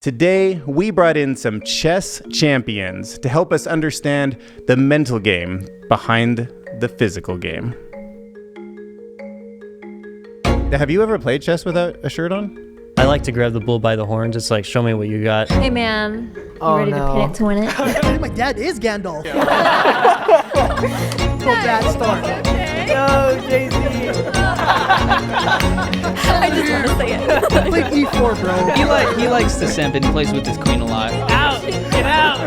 Today, we brought in some chess champions to help us understand the mental game behind the physical game. Have you ever played chess without a shirt on? I like to grab the bull by the horns. It's like, show me what you got. Hey man, you ready to pin it to win it? My dad is Gandalf. Well, bad start. No, JC. I just want to say it. Play E4, bro. He likes to simp and he plays with his queen a lot. Out! Get out!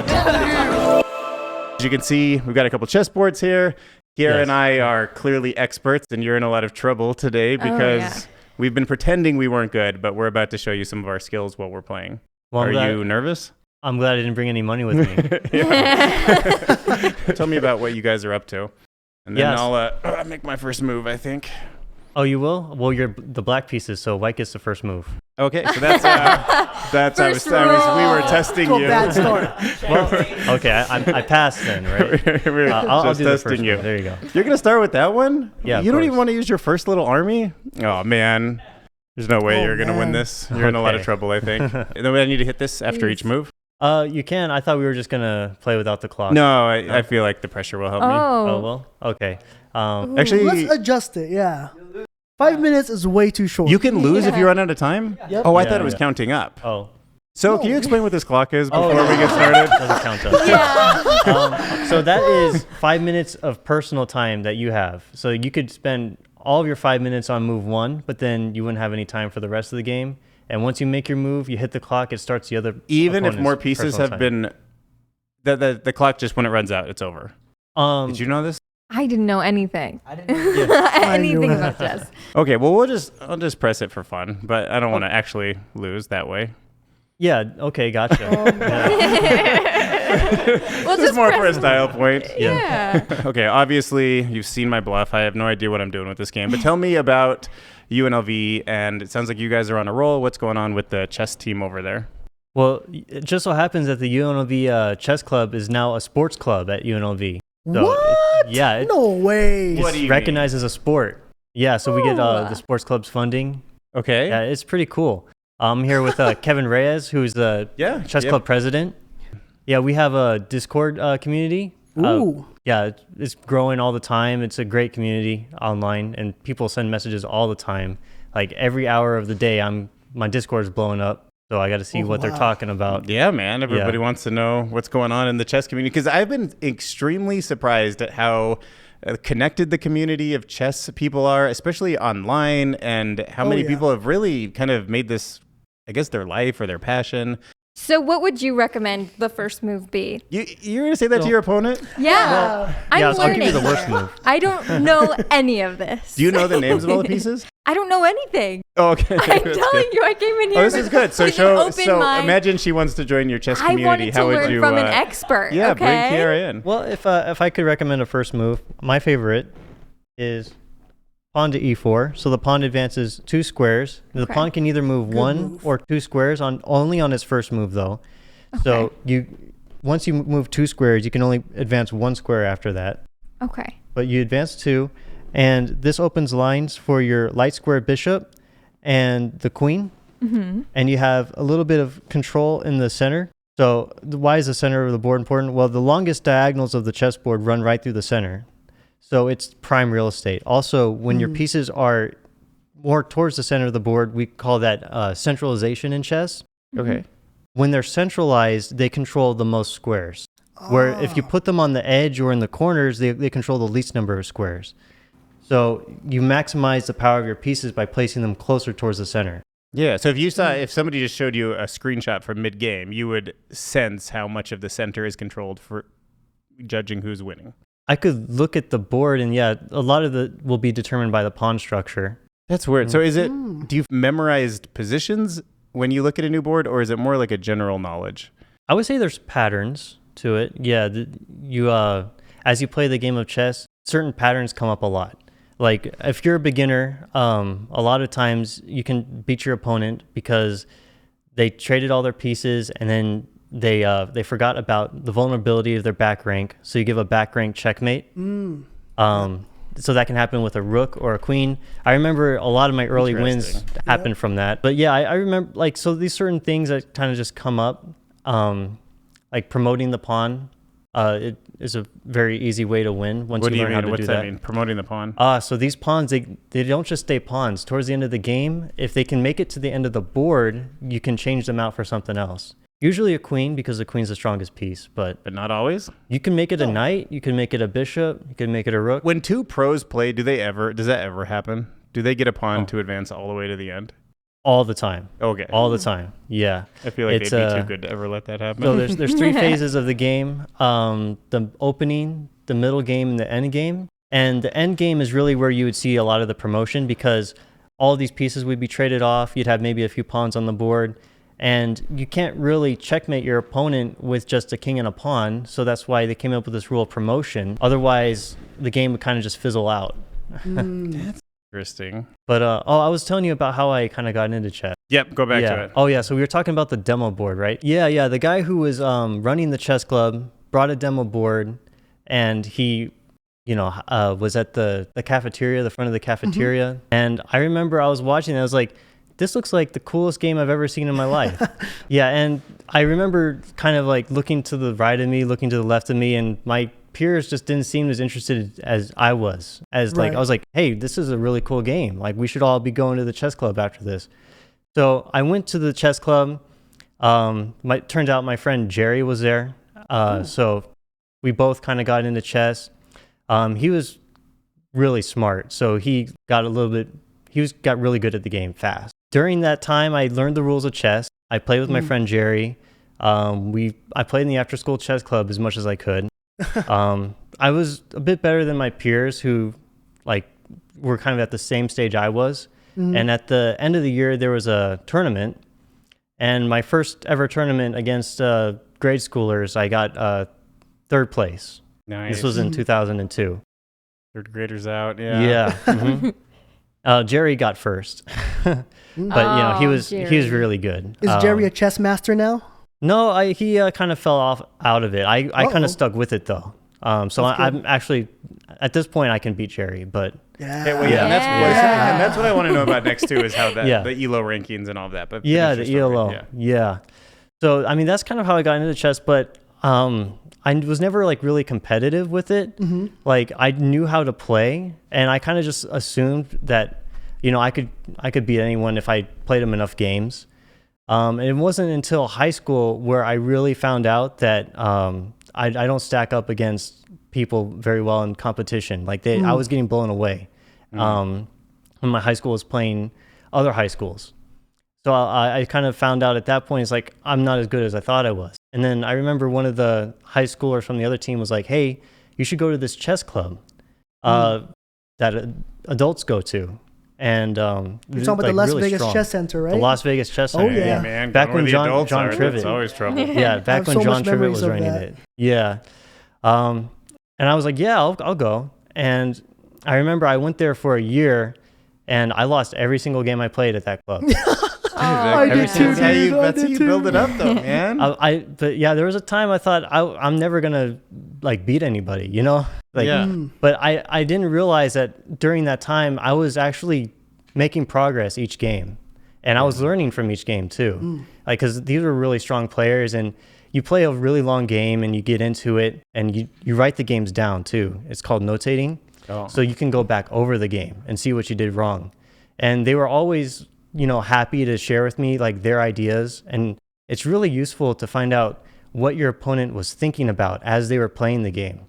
As you can see, we've got a couple chessboards here. Kiara Yes. and I are clearly experts, and you're in a lot of trouble today because we've been pretending we weren't good, but we're about to show you some of our skills while we're playing. Well, Are you nervous? I'm glad I didn't bring any money with me. Tell me about what you guys are up to. And then Yes. I'll make my first move, I think. Oh, you will? Well, you're the black pieces, so white gets the first move. Okay, so that's I was we were testing Go you. bad start. Well, okay, I passed then, right? We're I'll just do the testing first you. move. There you go. You're gonna start with that one? Yeah, of You don't even course. want to use your first little army? Oh man, there's no way you're gonna win man. this. You're in a lot of Okay. trouble, I think. And then I need to hit this after each move. You can. I thought we were just gonna play without the clock. No, I feel like the pressure will help me. Oh well. Okay. Actually, Let's adjust it, yeah. 5 minutes is way too short. you can lose if you run out of time. Yep. Oh, I Yeah, thought it was yeah. counting up. Oh. So can you explain what this clock is before no. we get started? Doesn't count up. Yeah. So that is 5 minutes of personal time that you have. So you could spend all of your 5 minutes on move one, but then you wouldn't have any time for the rest of the game. And once you make your move, you hit the clock, it starts the other. Even if opponent's more pieces personal have time. been, the clock just when it runs out, it's over. Did you know this? I didn't know anything. I Anything knew about chess. Okay, well I'll just press it for fun, but I don't want to actually lose that way. Yeah. Okay. Gotcha. Well, This is more for a style point. Yeah. Okay, obviously you've seen my bluff. I have no idea what I'm doing with this game, but tell me about UNLV, and it sounds like you guys are on a roll. What's going on with the chess team over there? Well, it just so happens that the UNLV chess club is now a sports club at UNLV. So What? yeah. No way. What It's do you recognized as a sport. Yeah. So we get the sports club's funding. Okay. Yeah, it's pretty cool. I'm here with Kevin Reyes, who's the chess club president. Yeah, we have a Discord community. Ooh. Yeah, it's growing all the time. It's a great community online, and people send messages all the time. Like every hour of the day, my Discord is blowing up, so I got to see what they're talking about. Yeah, man. Everybody wants to know what's going on in the chess community, because I've been extremely surprised at how connected the community of chess people are, especially online, and how many people have really kind of made this, I guess, their life or their passion. So what would you recommend the first move be? You're going to say that to your opponent? Yeah. I'm Yeah, so I'll give you learning. the worst move. I don't know any of this. Do you know the names of all the pieces? I don't know anything. Oh, okay. I'm That's telling good. you, I came in here. Oh, this is good. So with an open so mind. imagine she wants to join your chess I community. wanted to How would learn you from an expert. Yeah, okay? bring Kiara in. Well, if I could recommend a first move, my favorite is pawn to e4. So the pawn advances 2 squares. The Okay. pawn can either move 1 or 2 squares only on its first move, though. So once you move 2 squares, you can only advance 1 square after that. Okay. But you advance 2, and this opens lines for your light square bishop and the queen. Mm-hmm. And you have a little bit of control in the center. So why is the center of the board important? Well, the longest diagonals of the chessboard run right through the center. So it's prime real estate. Also, when your pieces are more towards the center of the board, we call that centralization in chess. Okay. When they're centralized, they control the most squares. Where if you put them on the edge or in the corners, they control the least number of squares. So you maximize the power of your pieces by placing them closer towards the center. Yeah, so if somebody just showed you a screenshot from mid-game, you would sense how much of the center is controlled for judging who's winning. I could look at the board, and yeah, a lot of it will be determined by the pawn structure. That's weird. So do you memorized positions when you look at a new board, or is it more like a general knowledge? I would say there's patterns to it. Yeah, as you play the game of chess, certain patterns come up a lot. Like if you're a beginner, a lot of times you can beat your opponent because they traded all their pieces and then they forgot about the vulnerability of their back rank. So you give a back rank checkmate. so that can happen with a rook or a queen. I remember a lot of my early wins happened from that. But yeah, I remember like, so these certain things that kind of just come up, like promoting the pawn. It is a very easy way to win once you learn how to do that. What's that mean? Promoting the pawn? So these pawns, they don't just stay pawns. Towards the end of the game, if they can make it to the end of the board, you can change them out for something else. Usually a queen, because the queen's the strongest piece, but not always. You can make it a knight, you can make it a bishop, you can make it a rook. When two pros play, does that ever happen? Do they get a pawn to advance all the way to the end? All the time. Okay. All the time. Yeah. I feel like they'd be too good to ever let that happen. So there's 3 phases of the game. The opening, the middle game, and the end game. And the end game is really where you would see a lot of the promotion, because all these pieces would be traded off. You'd have maybe a few pawns on the board. And you can't really checkmate your opponent with just a king and a pawn. So that's why they came up with this rule of promotion. Otherwise, the game would kind of just fizzle out. That's interesting. But I was telling you about how I kind of got into chess. Yep, go back to it. Oh yeah, so we were talking about the demo board, right? Yeah. The guy who was running the chess club brought a demo board, and he, was at the cafeteria, the front of the cafeteria. And I remember I was watching, and I was like, this looks like the coolest game I've ever seen in my life. Yeah, and I remember kind of like looking to the right of me, looking to the left of me, and my peers just didn't seem as interested as I was. I was like, hey, this is a really cool game. Like, we should all be going to the chess club after this. So I went to the chess club. Turned out my friend Jerry was there. So we both kind of got into chess. He was really smart, so he got really good at the game fast. During that time, I learned the rules of chess. I played with my friend Jerry. I played in the after-school chess club as much as I could. I was a bit better than my peers who were kind of at the same stage I was. And at the end of the year, there was a tournament. And my first ever tournament against grade schoolers, I got third place. Nice. This was in 2002. Third graders out, yeah. Yeah. Jerry got first. But he was really good. Is Jerry a chess master now? No, he kind of fell out of it. I kind of stuck with it though. So I'm actually at this point I can beat Jerry, but and that's what I want to know about next too, is how the ELO rankings and all of that. But the ELO, yeah. So I mean that's kind of how I got into chess, but I was never really competitive with it. Like I knew how to play, and I kind of just assumed that I could beat anyone if I played them enough games. It wasn't until high school where I really found out that I don't stack up against people very well in competition. I was getting blown away when my high school was playing other high schools. So I kind of found out at that point, it's like, I'm not as good as I thought I was. And then I remember one of the high schoolers from the other team was like, hey, you should go to this chess club that adults go to. And you're talking about the Las really Vegas strong. Chess Center, right? The Las Vegas Chess Center. Oh yeah, man. Back when John Trivet. It's always trouble. Yeah, back when John Trivet was running it. Yeah. And I was like, yeah, I'll go. And I remember I went there for a year, and I lost every single game I played at that club. I did too. That's how you build it up, though, man. But yeah, there was a time I thought I'm never gonna beat anybody, But I didn't realize that during that time I was actually making progress each game, and I was learning from each game too. Because these were really strong players, and you play a really long game and you get into it, and you write the games down too. It's called notating. So you can go back over the game and see what you did wrong. And they were always happy to share with me their ideas, and it's really useful to find out what your opponent was thinking about as they were playing the game,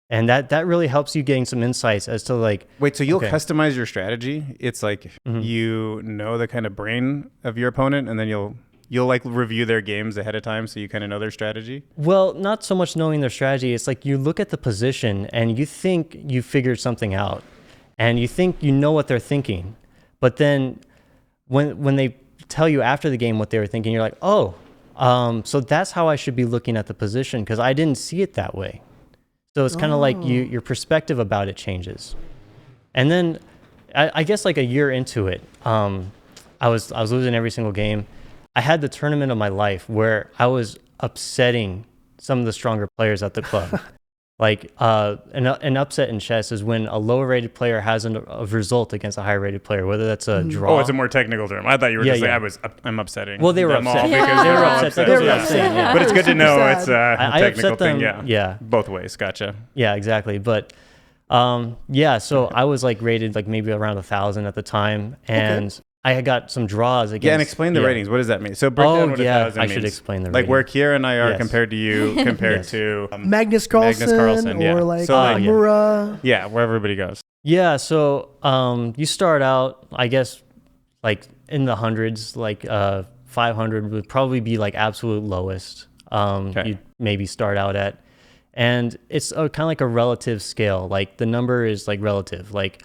and that really helps you gain some insights as to wait, so you'll customize your strategy? It's you know the kind of brain of your opponent, and then you'll review their games ahead of time, so you kind of know their strategy? Well, not so much knowing their strategy. It's you look at the position and you think you figured something out, and you think you know what they're thinking, but then when they tell you after the game what they were thinking, you're like, oh, so that's how I should be looking at the position, because I didn't see it that way. So it's kind of your perspective about it changes. And then I guess a year into it, I was losing every single game. I had the tournament of my life where I was upsetting some of the stronger players at the club. Like an upset in chess is when a lower rated player has a result against a higher rated player, whether that's a draw. Oh, it's a more technical term. I thought you were just saying I'm upsetting. Well, they were them all upset. because They were all upset. They were yeah. upset. Yeah. But it's good to know Super it's a I technical upset them. thing. Yeah. Both ways. Gotcha. Yeah, exactly. But so I was like rated like maybe around 1,000 at the time, and I had got some draws against. Yeah, and explain the ratings. What does that mean? So break down what 1,000 I means. should explain the like rating. where Kiera and I are Yes. compared to you, compared Yes. to Magnus Carlsen, yeah. or like So, like, Mura. yeah, where everybody goes. Yeah, so you start out, I guess, like in the hundreds, like 500 would probably be like absolute lowest. You'd maybe start out at, and it's kind of like a relative scale. Like the number is like relative. Like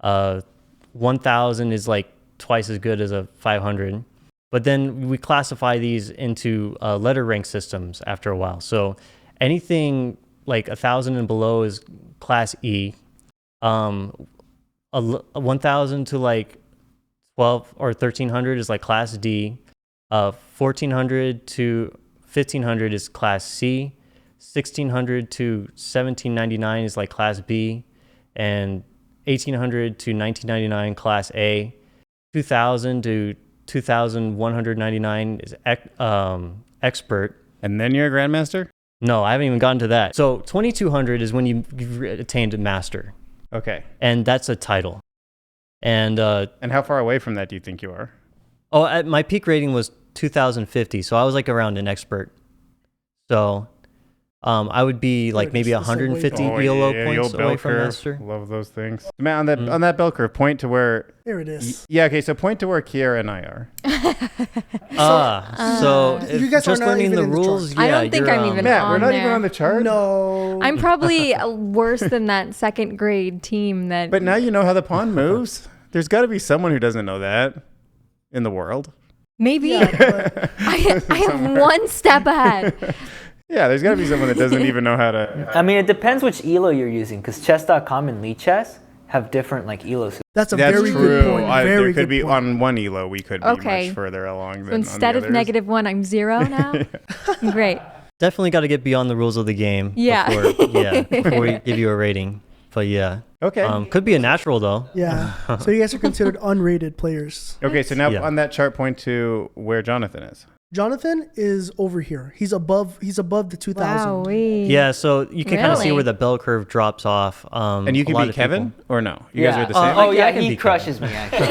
1,000 is like twice as good as a 500. But then we classify these into letter rank systems after a while. So anything like 1,000 and below is class E. 1,000 to like 12 or 1,300 is like class D. 1,400 to 1,500 is class C. 1,600 to 1,799 is like class B, and 1,800 to 1,999 class A. 2,000 to 2,199 is expert. And then you're a grandmaster? No, I haven't even gotten to that. So 2,200 is when you've attained master, Okay. and that's a title. And how far away from that do you think you are? my peak rating was 2,050, so I was like around an expert. So I would be like maybe That's the same 150 way. ELO the points old away bell from curve. master. Love those things. Man, on that bell curve, point to where. There it is. Yeah. Okay. So point to where Kiera and I are. So You guys are just not learning even the in the rules. chart. I don't think you're, I'm even Matt, we're on not there. even on the chart. No. I'm probably worse than that second grade team that. But now you know how the pawn moves. There's got to be someone who doesn't know that in the world. maybe Yeah, but I am one step ahead. Yeah, there's got to be someone that doesn't even know how to. I mean, it depends which ELO you're using, because chess.com and Lee Chess have different like ELOs. that's a That's very true. good point. There Very could good be point. on one elo, we could be Okay. much further along than So instead on of the others. -1, I'm 0 now. Great. definitely got to get beyond the rules of the game. Yeah. Before we give you a rating. But yeah. Okay. Could be a natural though. Yeah. So you guys are considered unrated players. Okay, so now Yeah. on that chart, point to where Jonathan is. Jonathan is over here. He's above the 2,000. Wowee. Yeah, so you can kind of see Really? where the bell curve drops off. And you a can lot beat of Kevin people- or no? You guys are the same? Oh I yeah, can he beat crushes me actually.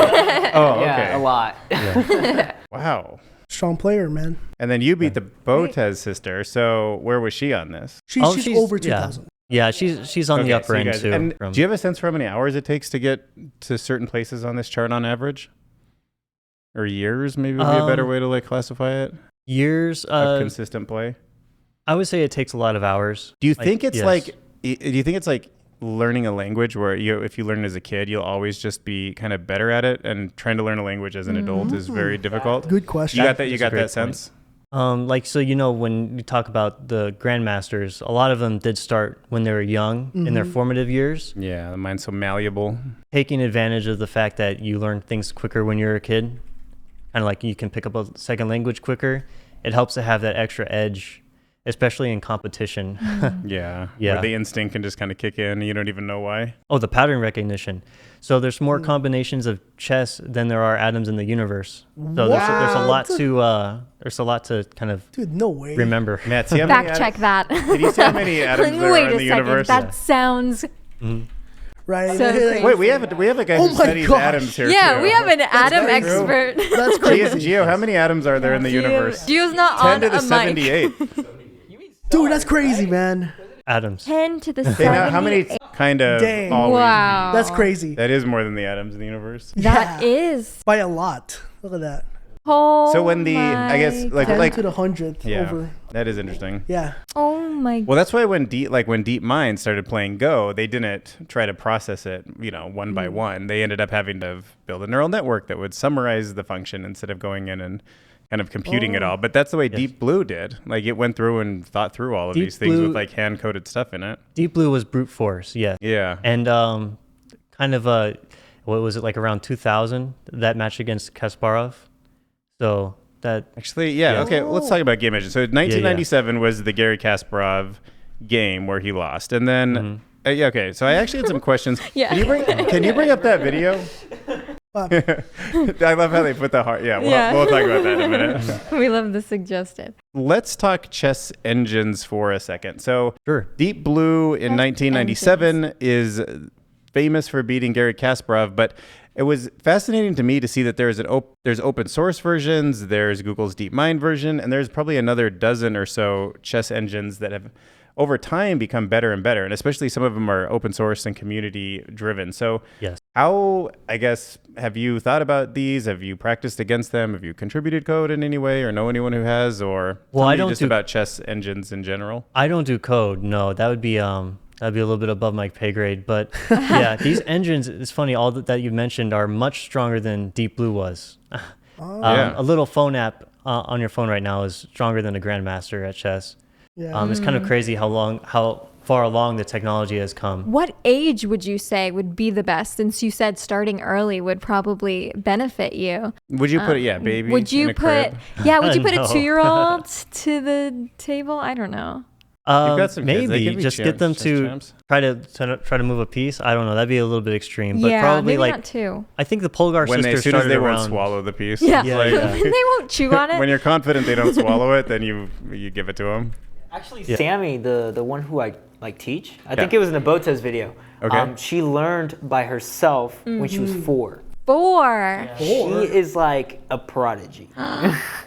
Oh, Yeah, okay. a lot. Wow. Strong player, man. And then you beat the Botez sister. So where was she on this? She's over 2,000. Yeah, she's on the Okay, upper so you end guys- too. And do you have a sense for how many hours it takes to get to certain places on this chart on average? Or years, maybe would be a better way to like classify it. Years? Of consistent play. I would say it takes a lot of hours. Do you think it's yes. like? Do you think it's like learning a language where if you learn it as a kid, you'll always just be kind of better at it, and trying to learn a language as an adult is very difficult? Good question. You got that? You That's a got great that sense? So when you talk about the grandmasters, a lot of them did start when they were young in their formative years, Yeah, the mind's so malleable. taking advantage of the fact that you learn things quicker when you're a kid. Kind of like you can pick up a second language quicker. It helps to have that extra edge, especially in competition. Yeah, Yeah. Where the instinct can just kind of kick in, and you don't even know why. Oh, the pattern recognition. So there's more combinations of chess than there are atoms in the universe. So there's a lot to kind of Dude, no way. remember. Matt, see how many Fact check that. Did you see how many atoms there Wait are in a the second. universe? That sounds. Right? So crazy. Wait, we have a guy Oh who my studies gosh. atoms here. Yeah, too. we have an atom very true. expert. That's crazy. Gio, how many atoms are there in the universe? Gio's not 10 on to the a mic. 78. Dude, that's crazy, man. Atoms. 10 to the Okay, now, how many 78. kind of Dang. always? Wow. That's crazy. That is more than the atoms in the universe. That Yeah. is. By a lot. Look at that. Oh So when I guess my 10 like to the 100th yeah, over. that is interesting. Yeah. Oh my. Well, that's why when Deep Mind started playing Go, they didn't try to process it, one by one. They ended up having to build a neural network that would summarize the function instead of going in and kind of computing it all. But that's the way Deep Blue did. Like it went through and thought through all of Deep these things Blue- with like hand coded stuff in it. Deep Blue was brute force, yeah. Yeah. And kind of what was it, like around 2000, that match against Kasparov? So that Actually, yeah. Yeah. Okay, let's talk about game engine. So 1997 was the Gary Kasparov game where he lost, and then yeah, okay. So I actually had some questions. Yeah. Can you bring up that video? I love how they put the heart. Yeah, we'll talk about that in a minute. We love the suggested. Let's talk chess engines for a second. So Sure. Deep Blue in 1997 is famous for beating Garry Kasparov, but it was fascinating to me to see that there's open source versions, there's Google's DeepMind version, and there's probably another dozen or so chess engines that have over time become better and better, and especially some of them are open source and community driven. So Yes. how, I guess, have you thought about these? Have you practiced against them? Have you contributed code in any way or know anyone who has? Or Well, tell I me don't just do- about chess engines in general. I don't do code. No, that'd be a little bit above my pay grade. But yeah, these engines, it's funny, all that you mentioned are much stronger than Deep Blue was. Yeah. A little phone app on your phone right now is stronger than a grandmaster at chess. Yeah. It's kind of crazy how far along the technology has come. What age would you say would be the best? Since you said starting early would probably benefit you. Would you put it, baby? Would you in a put, crib? would you put No. a 2-year-old to the table? I don't know. You've got some kids. They Maybe could be just get them chess to champs. try to move a piece. I don't know. That'd be a little bit extreme, but Yeah, probably maybe like not 2. I think the Polgar When sisters as soon as started they around. won't swallow the piece. Yeah, Yeah, Like, yeah. they won't chew on it. when you're confident they don't swallow it, then you give it to them. Actually, Yeah. Sammy, the one who I teach, I think it was in the Botez video. Okay. She learned by herself when she was 4. 4. She is like a prodigy.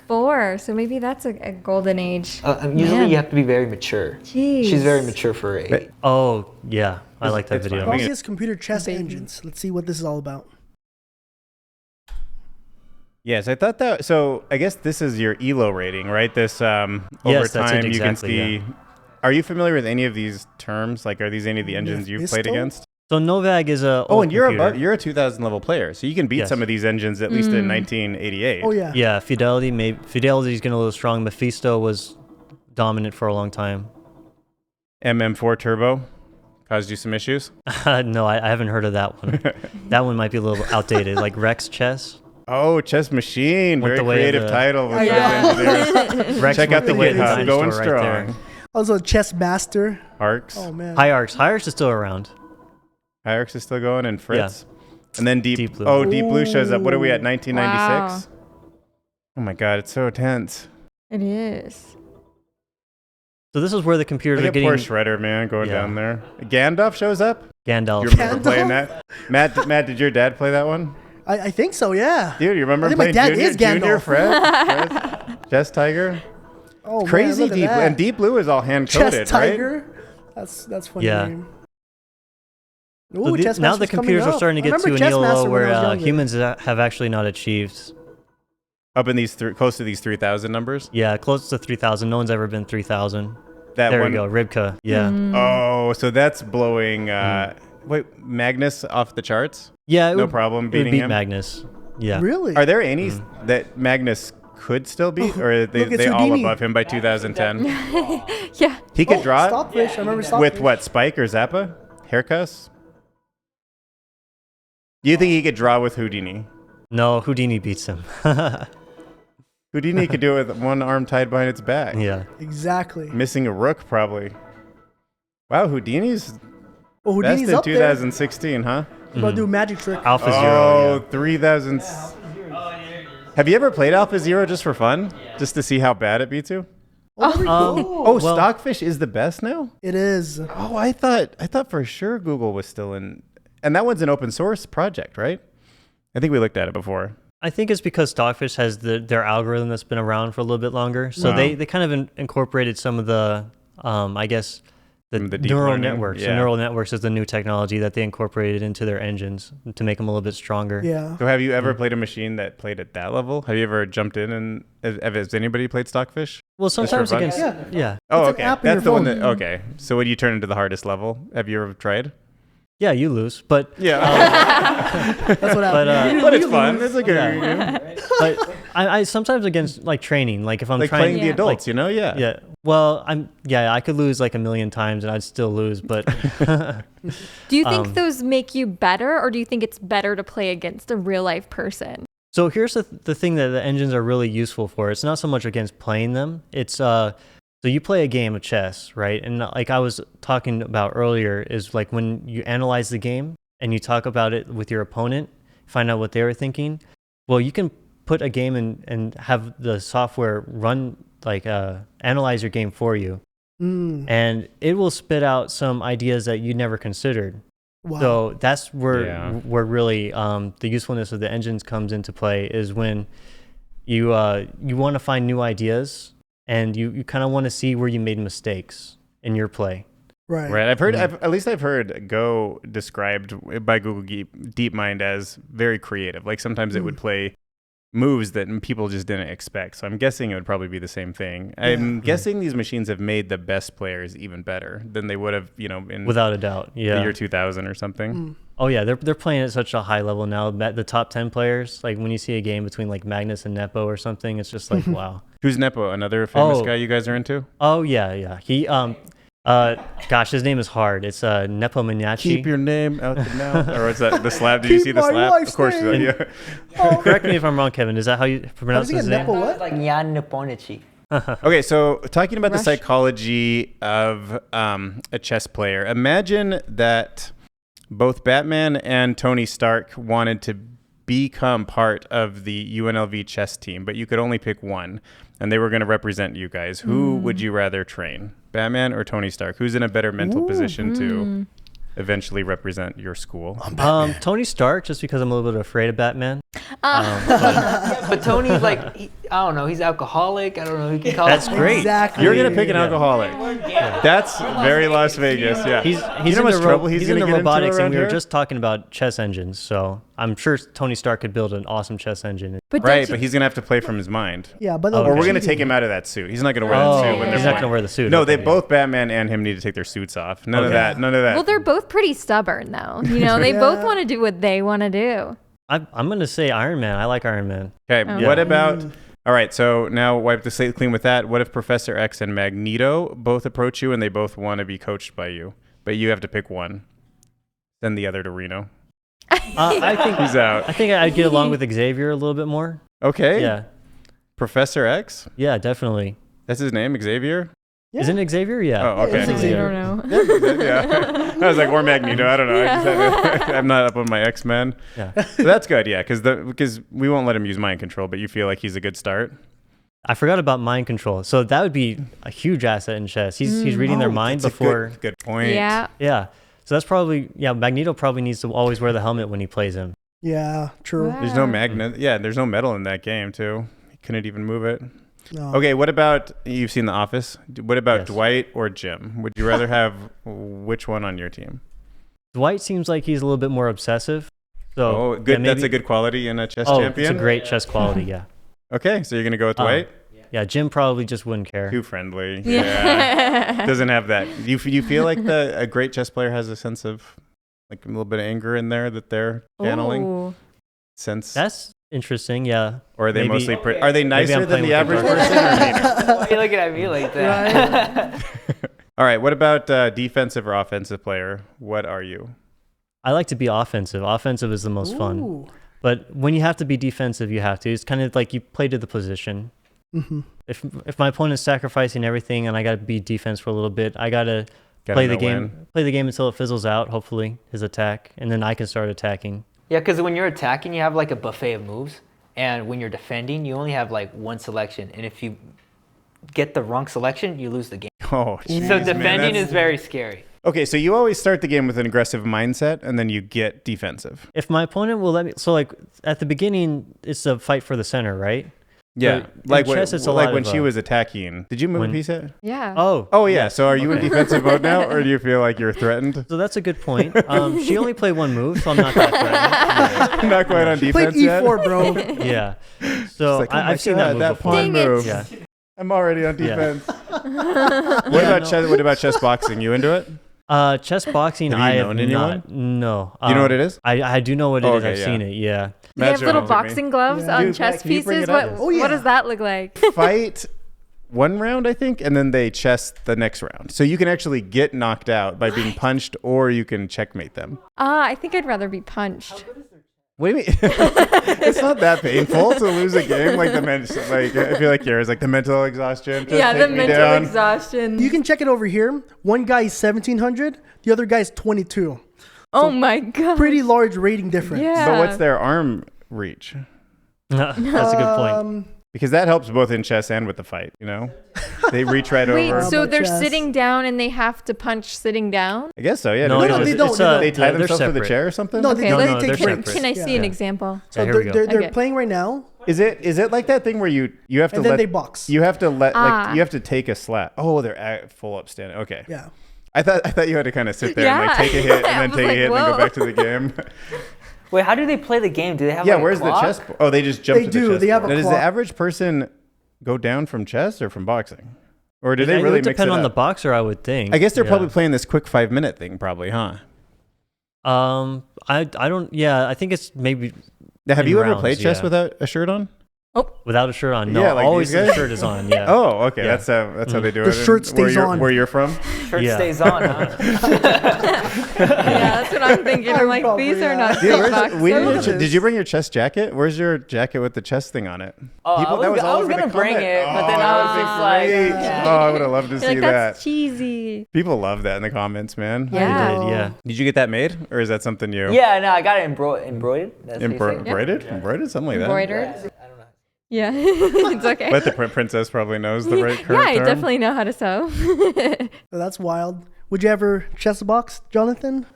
4. So maybe that's a golden age. Usually Man. you have to be very mature. Jeez. She's very mature for her age. Oh yeah, I like that it's video. fine. Longest computer chess Baby. engines. Let's see what this is all about. Yes, I thought that. So I guess this is your ELO rating, right? This over Yes, that's time it, you can exactly, see. yeah. Are you familiar with any of these terms? Like, are these any of the engines you've played Mephisto? against? So Novag is a Oh, old and you're computer. you're a 2000 level player, so you can beat Yes. some of these engines at least in 1988. Oh yeah. Yeah, Fidelity's getting a little strong. Mephisto was dominant for a long time. MM4 Turbo caused you some issues. No, I haven't heard of that one. That one might be a little outdated. Like Rex Chess. Oh, Chess Machine, Went very the way of creative the- title. With Yeah. those engineers. Rex Check went out the way of GitHub, dinosaur going right strong. there. Also Chess Master. Arcs. Oh man. Hierarchs is still around. Hierarchs is still going, and Fritz. And then Deep, Deep Blue. Oh, Deep Blue shows up. What are we at? 1996. Wow. Oh my God, it's so tense. It is. So this is where the computers Look are at getting poor Shredder, man, going Yeah. down there. Gandalf shows up. Gandalf. You remember playing that? Matt, did your dad play that one? I think so. Yeah. Dude, you remember I think my playing dad Junior, is Junior Gandalf. Fred? Chess Tiger? Oh man, Crazy look at Deep Blue. that. And Deep Blue is all hand-coded, Chess right? Tiger. That's funny Yeah. name. So Ooh, the- Chess now the Master's coming computers are up. starting to I get to remember an Chess Master ELO when I was where younger. humans have actually not achieved. Up in these close to these 3,000 numbers. Yeah, close to 3,000. No one's ever been 3,000. That There one. we go, Ribka. Yeah. Oh, so that's blowing. Wait, Magnus off the charts? Yeah, No problem it would beating beat him? Magnus. Yeah. Really? Are there any that Magnus could still beat, or are they, look, it's they all Houdini. above him by 2010? Yeah. He could draw it Stockfish. I remember Stockfish. with what, Spike or Zappa? Haircuts? Do you think he could draw with Houdini? No, Houdini beats him. Houdini could do it with one arm tied behind its back. Yeah. Exactly. Missing a rook, probably. Wow, Houdini's Well, best Houdini's in up there. 2016, huh? We're about to do a magic trick. Alpha Oh, Zero. 3000. Have you ever played Alpha Zero just for fun? Just to see how bad it beats you? Oh, there we go. Oh, well- Stockfish is the best now? It is. Oh, I thought for sure Google was still in. And that one's an open source project, right? I think we looked at it before. I think it's because Stockfish has their algorithm that's been around for a little bit longer. So Wow. they kind of incorporated some of the, I guess, the The deep neural learning, networks. yeah. The neural networks is the new technology that they incorporated into their engines to make them a little bit stronger. Yeah. So have you ever played a machine that played at that level? Have you ever jumped in and has anybody played Stockfish? Well, for sometimes fun? against Yeah. Oh, It's an okay. app on That's your the one phone. that. Okay. So when you turn into the hardest level, have you ever tried? yeah, you lose, but Yeah. That's what but happened. but it's fun. It's a good. but I sometimes against like training, like if I'm Like trying playing the Yeah. adults, you know? Yeah. yeah. Well, I could lose like a million times and I'd still lose, but Do you think those make you better, or do you think it's better to play against a real life person? so here's the thing that the engines are really useful for. It's not so much against playing them. It's So you play a game of chess, right? And like I was talking about earlier, is like when you analyze the game and you talk about it with your opponent, find out what they were thinking. Well, you can put a game and have the software run, like analyze your game for you. And it will spit out some ideas that you never considered. Wow. So that's where really the usefulness of the engines comes into play, is when you want to find new ideas and you kind of want to see where you made mistakes in your play. Right. I've heard, at least I've heard Go described by Google DeepMind as very creative. Like sometimes it would play moves that people just didn't expect. So I'm guessing it would probably be the same thing. I'm guessing these machines have made the best players even better than they would have, in without a doubt. the Yeah. year 2000 or something. Oh yeah, they're playing at such a high level now. The top 10 players, like when you see a game between like Magnus and Nepo or something, it's just like wow. Who's Nepo? Another famous Oh. guy you guys are into? Oh yeah. He gosh, his name is hard. It's Nepo Manyachi. Keep your name out the mouth. Or what's that? The slap? Did you see the my slap? wife's Of course. name. Yeah. Correct me if I'm wrong, Kevin. Is that how you pronounce How does his he get name? Nepo what? It's like Nyan Nipponichi. Okay, so talking about the Rush. psychology of a chess player, imagine that both Batman and Tony Stark wanted to become part of the UNLV chess team, but you could only pick one, and they were going to represent you guys. Who would you rather train, Batman or Tony Stark? Who's in a better mental position to eventually represent your school? Tony Stark, just because I'm a little bit afraid of Batman. But Tony's like, I don't know, he's alcoholic. I don't know, he can call That's it. great. Exactly. You're going to pick an alcoholic. That's very Las Vegas, yeah. He's you know how much into trouble he's going to into get robotics, into around and we were here? just talking about chess engines. So I'm sure Tony Stark could build an awesome chess engine. But Right, don't but you- he's going to have to play from his mind. Yeah, but Or we're going to cheating. take him out of that suit. He's not going to wear that suit when they're he's not playing. going to wear the suit. No, okay, they both, Batman and him, need to take their suits off. None of Okay. that. None of that. well, they're both pretty stubborn, though. They both want to do what they want to do. I'm going to say Iron Man. I like Iron Man. Okay, Oh. what about... All right, so now wipe the slate clean with that. What if Professor X and Magneto both approach you and they both want to be coached by you, but you have to pick one? Send the other to Reno. I think He's out. I think I'd get along with Xavier a little bit more. Okay. Yeah. Professor X? Yeah, definitely. That's his name, Xavier? Yeah. Isn't it Xavier? Yeah. Oh, okay. it's I Xavier. don't know. Yeah. I was like, or Magneto. I don't know. I'm not up on my X-Men. Yeah. So that's good, yeah, because we won't let him use mind control, but you feel like he's a good start? I forgot about mind control. So that would be a huge asset in chess. He's reading their mind That's before. a good point. Yeah. Yeah. So that's probably, Magneto probably needs to always wear the helmet when he plays him. Yeah, true. Wow. There's no magnet. Yeah, there's no metal in that game, too. He couldn't even move it. No. Okay, what about, you've seen The Office. What about Yes. Dwight or Jim? Would you rather have which one on your team? Dwight seems like he's a little bit more obsessive. So Oh, good. yeah, That's a maybe- good quality in a chess Oh, champion. it's a great chess quality, yeah. Okay, so you're going to go with Dwight? Yeah, Jim probably just wouldn't care. Too friendly. Yeah. Yeah. Doesn't have that. You feel like a great chess player has a sense of, like a little bit of anger in there that they're channeling? Ooh. Sense? That's interesting, yeah. Or are they maybe- mostly, are they nicer I'm than playing the with average the dark person or meaner? Why are you looking at me like that? All right, what about defensive or offensive player? What are you? I like to be offensive. Offensive is the most fun. Ooh. But when you have to be defensive, you have to. It's kind of like you play to the position. Mm-hmm. If my opponent's sacrificing everything and I got to be defense for a little bit, I got to Gotta play the know game. when. Play the game until it fizzles out. Hopefully, his attack, and then I can start attacking. Yeah, because when you're attacking, you have like a buffet of moves. And when you're defending, you only have like one selection. And if you get the wrong selection, you lose the game. Oh, geez, So man, defending that's- is very scary. Okay, so you always start the game with an aggressive mindset, and then you get defensive. If my opponent will let me, so like at the beginning, it's a fight for the center, right? Yeah, So in like chess, it's a like lot when of, she was attacking. Did you move a when- piece yet? Yeah. Oh, Oh yeah. So are you in Okay. defensive mode now, or do you feel like you're threatened? so that's a good point. She only played one move, so I'm not that threatened. Not quite on Played defense yet. E4, bro. Yeah. It's So like, oh my I've seen that God, move that before. pawn Dang it. move. Yeah. I'm already on Yeah. defense. What about chess? What about chess boxing? You into it? Chess boxing, Have you I have known anyone? not. No. You know what it is? I do know what it Oh, is. okay, I've yeah. seen it. Yeah. Do they have Matt little Jones with me. boxing gloves Yeah. on Dude, chess Matt, can you bring pieces? it up? What yeah. does that look like? Fight one round, I think, and then they chess the next round. So you can actually get knocked out by being punched, or you can checkmate them. I think I'd rather be punched. What do you mean? It's not that painful to lose a game. Like I feel like yours, like the mental exhaustion. Just Yeah, the take me mental down. exhaustion. You can check it over here. One guy's 1700, the other guy's 22. Oh my god. Pretty large rating difference. Yeah. But what's their arm reach? That's a good point. Because that helps both in chess and with the fight, you know? They reach right Wait, over. so they're Chess. sitting down and they have to punch sitting down? I guess so, yeah. No, They no, just- they don't. it's, They don't. They tie they're themselves to the separate. chair or something? No, Okay, they, No, they no, take they're breaks. separate. Can I see Yeah. an example? So here we go. they're Okay. playing right now, Is it like that thing where you have to and then let they box. you have to let Ah. like you have to take a slap? Oh, they're full upstanding. Okay. Yeah. I thought you had to kind of sit there and like Yeah. take a hit I and then was take like, a hit and then go whoa. back to the game. Wait, how do they play the game? Do they have Yeah, like, a where's the clock? chess? Oh, they just jump They to do. the chess. They have a Now, does the clock. average person go down from chess or from boxing? Or do It they would really mix depend it on the up? boxer, I would think. I guess they're Yeah. probably playing this quick 5-minute thing, probably, huh? I don't. Yeah, I think it's maybe Now, have In you ever rounds, played chess yeah. without a shirt on? without a shirt on. No, Yeah, like always these the guys? shirt is on. Yeah. Oh, okay. Yeah. That's how they do The it. shirt where stays you're, on. Where you're from? Shirt Yeah. stays on, huh? Yeah, that's what I'm thinking. I'm like, Probably, these are yeah. not Yeah, kickboxing. did you bring your chess jacket? Where's your jacket with the chess thing on it? Oh, that I was all over gonna the bring comment. it, but then Oh, I was that'd just be like, great. yeah. Oh, I would have loved to You're see like, that's that. cheesy. People love that in the comments, man. Yeah. I did, yeah. Did you get that made, or is that something you Yeah, no, I got it embroidered. That's what you say? embroidered? Embroidered, something like that. Embroidered. I don't know. Yeah, it's okay. But the princess probably knows the right Yeah, current I term. definitely know how to sew. That's wild. Would you ever chess box, Jonathan?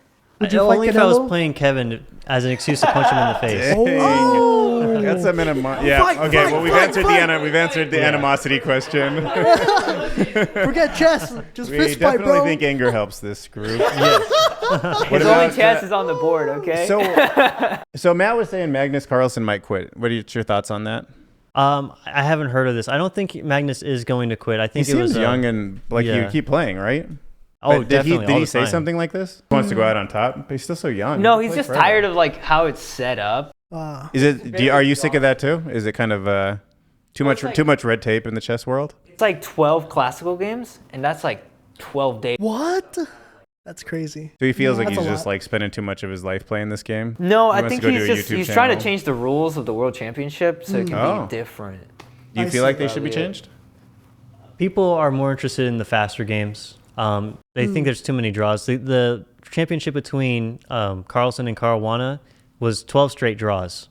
Would you Only fight if I was Canelo? playing Kevin as an excuse to punch him in the face. Oh. That's a minimum. Yeah. Fight, Okay. fight, Well, we've fight, answered fight. we've answered the animosity question. Forget chess. Just We fist fight, definitely bro. think anger helps this group. His only chance is on the board, okay? So Matt was saying Magnus Carlsen might quit. What are your thoughts on that? I haven't heard of this. I don't think Magnus is going to quit. I He think it seems was young and like you yeah. keep playing, right? Oh, But definitely. Did all he the say time. something like this? He wants to go out on top, but he's still so young. no, He he's can just play forever. tired of like how it's set up. Is it? Are you sick of that too? Is it kind of too much red tape in the chess world? It's like 12 classical games, and that's like 12 days. What? That's crazy. So he feels like That's he's a just lot. like spending too much of his life playing this game. No, He I wants think to go do he's a just YouTube he's trying to channel. change the rules of the World Championship so it can Oh. be different. Do you I feel see. like they should be Probably it. changed? People are more interested in the faster games. They think there's too many draws. The championship between Carlsen and Caruana was 12 straight draws,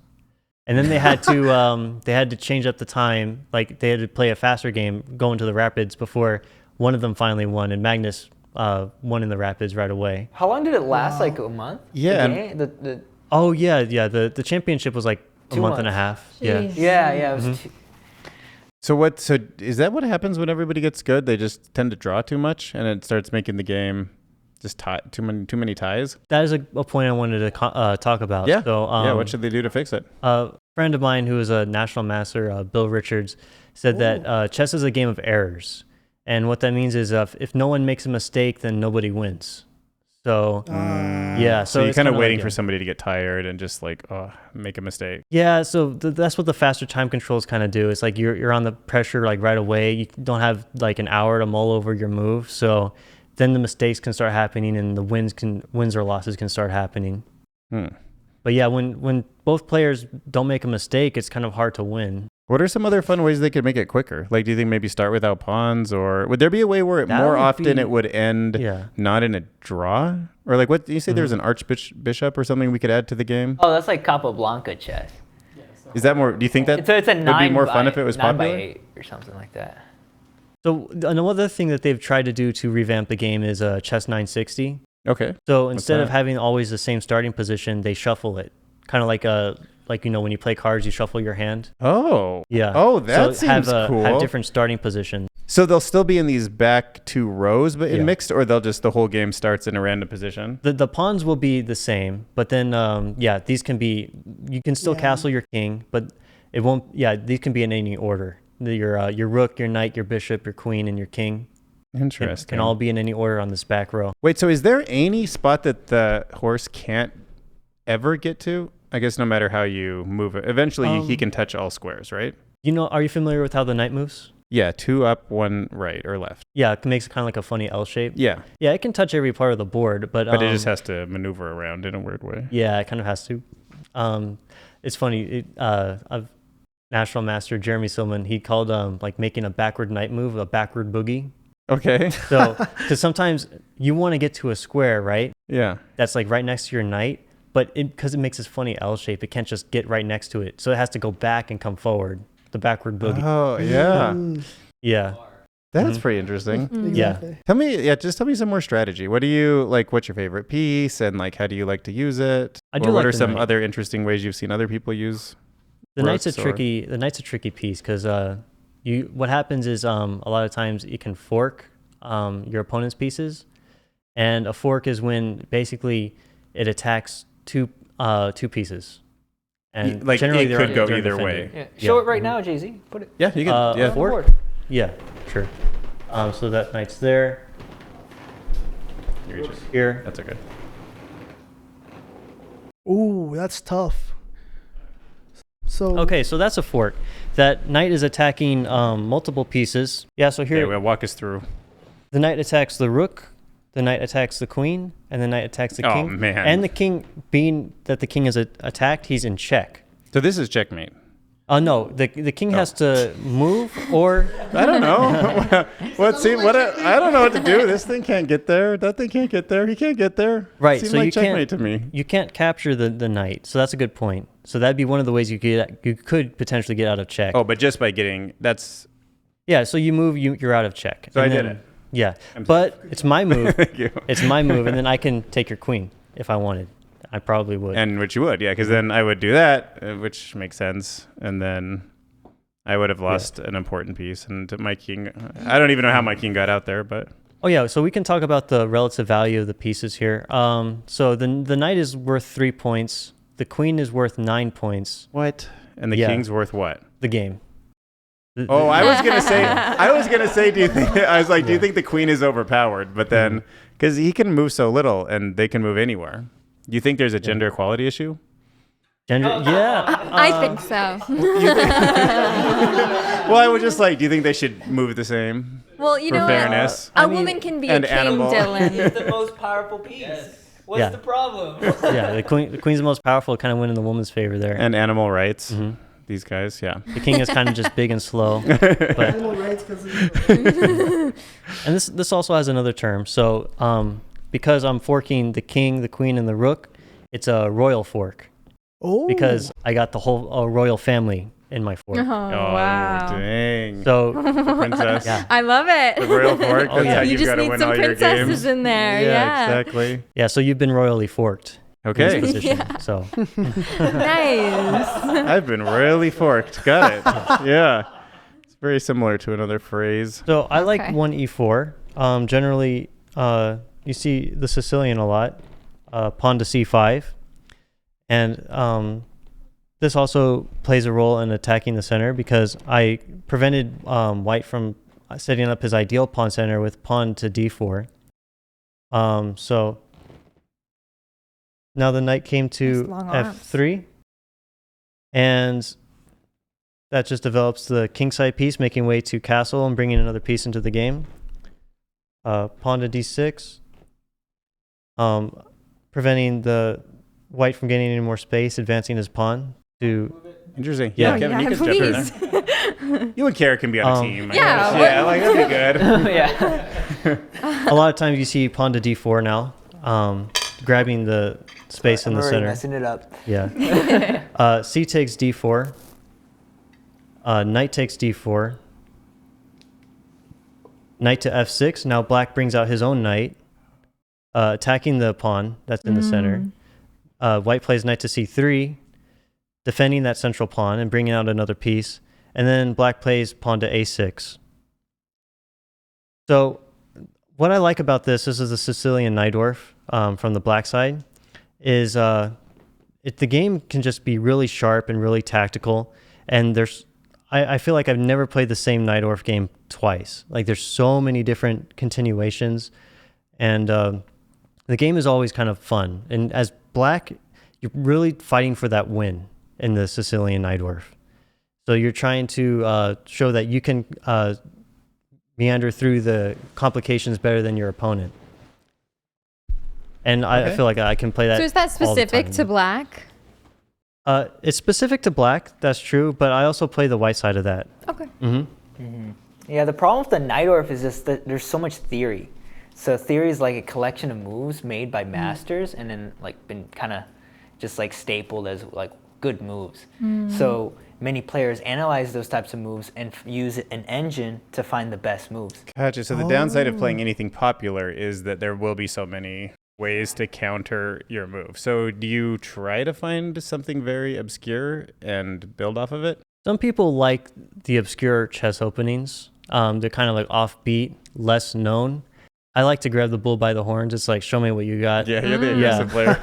and then they had to change up the time. Like they had to play a faster game, go into the rapids before one of them finally won, and Magnus won in the rapids right away. How long did it last? Like a month? Yeah, The and- game? The Oh yeah. The championship was like a 2 month and a months. half. Yeah. Jeez. yeah, it was. So is that what happens when everybody gets good? They just tend to draw too much, and it starts making the game just too many ties. That is a point I wanted to talk about. Yeah. So, Yeah. What should they do to fix it? A friend of mine who is a national master, Bill Richards, said that chess is a game of errors. And what that means is if no one makes a mistake, then nobody wins. So, yeah. So you're it's kind of kinda waiting like, for somebody to get tired and just like, make a mistake. Yeah, so that's what the faster time controls kind of do. It's like you're on the pressure like right away. You don't have like an hour to mull over your move. So then the mistakes can start happening and the wins or losses can start happening. But yeah, when both players don't make a mistake, it's kind of hard to win. What are some other fun ways they could make it quicker? Like, do you think maybe start without pawns, or would there be a way where That more would often be- it would end Yeah. not in a draw? Or like, what do you say? There's an archbishop or something we could add to the game? Oh, that's like Capablanca chess. Is that more? Do you think that It's a would nine be more by, fun if it was 9 by popular? 8 or something like that. So another thing that they've tried to do to revamp the game is chess 960. Okay. So instead of that? having always the same starting position, they shuffle it. Kind of like when you play cards, you shuffle your hand. Oh. Yeah. Oh, that so have, seems cool. Have different starting positions. So they'll still be in these back two rows, but in Yeah. mixed, or they'll just the whole game starts in a random position. The pawns will be the same, but then these can be. You can still castle your king, but it won't. Yeah, these can be in any order. Your rook, your knight, your bishop, your queen, and your king Interesting. can all be in any order on this back row. Wait, so is there any spot that the horse can't ever get to? I guess no matter how you move it, eventually he can touch all squares, right? Are you familiar with how the knight moves? Yeah, 2 up, 1 right or left. Yeah, it makes kind of like a funny L shape. Yeah, Yeah, it can touch every part of the board, but but it just has to maneuver around in a weird way. yeah, it kind of has to. It's funny. National Master Jeremy Silman, he called like making a backward knight move a backward boogie. Okay. So, because sometimes you want to get to a square, right? Yeah. That's like right next to your knight, but because it makes this funny L shape, it can't just get right next to it. So it has to go back and come forward. The backward boogie. Oh, yeah. Yeah. That's pretty interesting. Exactly. Tell me some more strategy. What do you like? What's your favorite piece, and like how do you like to use it? I do Or what like are the some knight. other interesting ways you've seen other people use? The knight's a rooks or- tricky. The knight's a tricky piece because what happens is a lot of times it can fork your opponent's pieces, and a fork is when basically it attacks two pieces. And Like generally it they're- could go they're either defended. way. Yeah. Show it right now, Jay-Z. Put it. Yeah, you can. A yeah. fork? Board. Yeah, sure. So that knight's there. You're just- Here. That's okay. Ooh, that's tough. So Okay, so that's a fork. That knight is attacking multiple pieces. Yeah, so Okay, here well, walk us through. the knight attacks the rook, the knight attacks the queen, and the knight attacks the Oh, king. man. And the king, being that the king is attacked, he's in check. So this is checkmate. No, the king has to move or I don't know. I don't know what to do. This thing can't get there. That thing can't get there. He can't get there. Right, Seemed so like you can't- checkmate to me. you can't capture the knight. So that's a good point. So that'd be one of the ways you could potentially get out of check. Oh, but just by getting that's. Yeah, so you move, you're out of check. So And I did then- it. Yeah, but it's my move. Thank you. It's my move, and then I can take your queen if I wanted. I probably would. And which you would, yeah, because then I would do that, which makes sense, and then I would have lost an important piece, and my king. I don't even know how my king got out there, but Oh yeah, so we can talk about the relative value of the pieces here. So the knight is worth 3 points. The queen is worth 9 points. what? And the Yeah. king's worth what? The game. Oh, I was gonna say. Do you think? I was like, do you think the queen is overpowered? But then, because he can move so little, and they can move anywhere. Do you think there's a gender equality issue? Gender. Yeah. I think so. Well, I was just like, do you think they should move the same? Well, you For know, fairness. a woman can be a and king, animal. Dylan. the most powerful piece. What's Yeah. the problem? Yeah. The queen's the most powerful. Kind of win in the woman's favor there. And animal rights. These guys, yeah. The king is kind of just big and slow. But animal rights because and this also has another term. So because I'm forking the king, the queen, and the rook, it's a royal fork oh, because I got the whole royal family in my fork. Oh, wow. Dang. So The princess. yeah. I love The it. royal fork. That's yeah. how You you've just got to need win some all your princesses games. in there. Yeah. Exactly. Yeah, so you've been royally forked in Okay. this position. So Nice. I've been royally forked. Got it. Yeah. It's very similar to another phrase. So I like Okay. 1e4. Generally, you see the Sicilian a lot, pawn to c5. And this also plays a role in attacking the center because I prevented white from setting up his ideal pawn center with pawn to d4. So now the knight came to Nice long arms. f3. And that just develops the kingside piece, making way to castle and bringing another piece into the game. Pawn to d6, preventing the white from getting any more space, advancing his pawn to. Interesting. Yeah. Yeah, Kevin, Yeah, you can jump in please. there. You and Kara can be on a team. I Yeah, guess. what- Yeah, like that'd be good. yeah. A lot of times you see pawn to d4 now, grabbing the space in the center. Messing it up. Yeah. C takes d4. Knight takes d4. Knight to f6. Now black brings out his own knight, attacking the pawn that's in the center. White plays knight to c3, defending that central pawn and bringing out another piece. And then black plays pawn to a6. So what I like about this is the Sicilian Najdorf from the black side, is the game can just be really sharp and really tactical. And I feel like I've never played the same Najdorf game twice. Like there's so many different continuations. And the game is always kind of fun. And as black, you're really fighting for that win in the Sicilian Najdorf. So you're trying to show that you can meander through the complications better than your opponent. And I feel like I can play that. So is that all the specific time. to black? It's specific to black, that's true, but I also play the white side of that. Okay. Yeah, the problem with the Night Orb is just that there's so much theory. So theory is like a collection of moves made by masters and then like been kind of just like stapled as like good moves. So many players analyze those types of moves and use an engine to find the best moves. Gotcha. So the downside of playing anything popular is that there will be so many ways to counter your move. So do you try to find something very obscure and build off of it? Some people like the obscure chess openings. They're kind of like offbeat, less known. I like to grab the bull by the horns. It's like, show me what you got. Yeah, you're the aggressive player.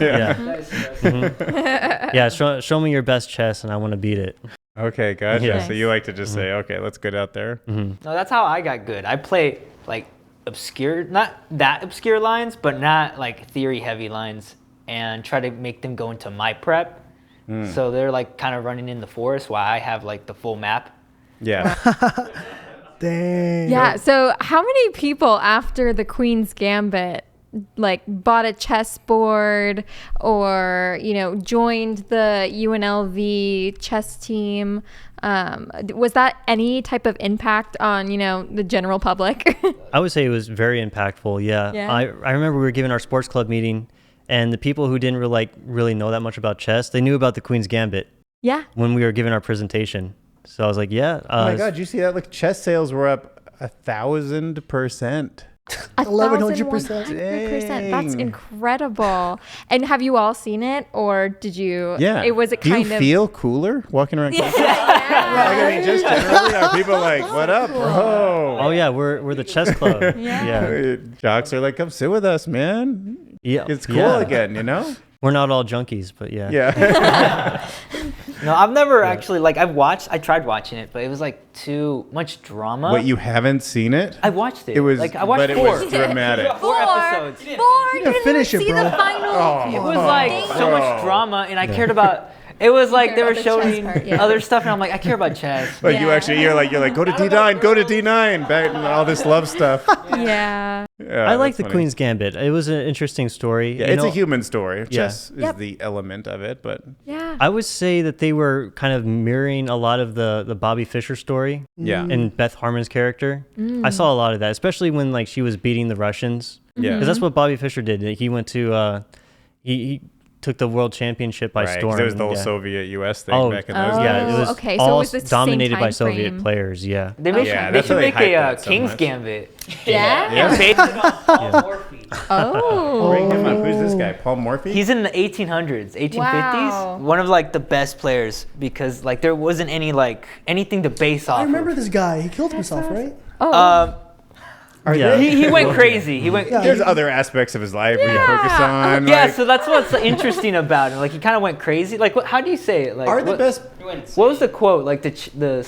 Yeah. Show me your best chess and I want to beat it. Okay, gotcha. Yeah. So you like to just say, okay, let's get out there. No, that's how I got good. I play like obscure, not that obscure lines, but not like theory heavy lines, and try to make them go into my prep. So they're like kind of running in the forest while I have like the full map. Yeah. Dang. Yeah. So how many people after the Queen's Gambit like bought a chessboard or, you know, joined the UNLV chess team? Was that any type of impact on, you know, the general public? I would say it was very impactful. Yeah. I remember we were giving our sports club meeting, and the people who didn't really know that much about chess, they knew about the Queen's Gambit. Yeah. When we were giving our presentation. So I was like, yeah. Oh my God, you see that? Like chess sales were up 1,000%. 1,100%. That's incredible. And have you all seen it, or did you? Yeah. It was. Do you feel cooler walking around? Like, I mean, just generally, are people like, "What up, bro?" Oh yeah, we're the chess club. Yeah. Jocks are like, "Come sit with us, man." Yeah. It's cool again, you know. We're not all junkies, but yeah. Yeah. No, I've never actually, like, I tried watching it, but it was like too much drama. What, you haven't seen it? I watched it. It was, like, I watched but four. it was dramatic. Four episodes. You didn't finish it, see bro. the final. It was like so much drama, and I cared about. It was like they were about the chess showing part, yeah. other stuff, and I'm like, I care about chess. Like you're like, go to D9, go to D9, back and all this love stuff. Yeah. Yeah, I like that's the funny. Queen's Gambit. It was an interesting story. Yeah, it's a human story. Chess is Yep. the element of it, but Yeah. I would say that they were kind of mirroring a lot of the Bobby Fischer story yeah, and Beth Harmon's character. I saw a lot of that, especially when like she was beating the Russians. yeah. Because that's what Bobby Fischer did. He went to he took the world championship by Right, 'cause storm. there was the whole yeah. Oh, Soviet-US thing back in those days. Yeah, it was okay, so all it was the same dominated by time Soviet frame. players. Yeah. They should that's why they make hyped a that so King's much. Gambit. Yeah. Yeah. Based on Paul Morphy. Oh. Bring him up. Who's this guy? Paul Morphy? He's in the 1800s, 1850s. Wow. One of like the best players because like there wasn't any like anything to base off. I remember of. this guy. He killed himself, right? Yeah. He went crazy. He went. Yeah. There's other aspects of his life where you focus on. Yeah, like, so that's what's interesting about it. Like he kind of went crazy. Like, how do you say it? Like, are the best. What was the quote? Like the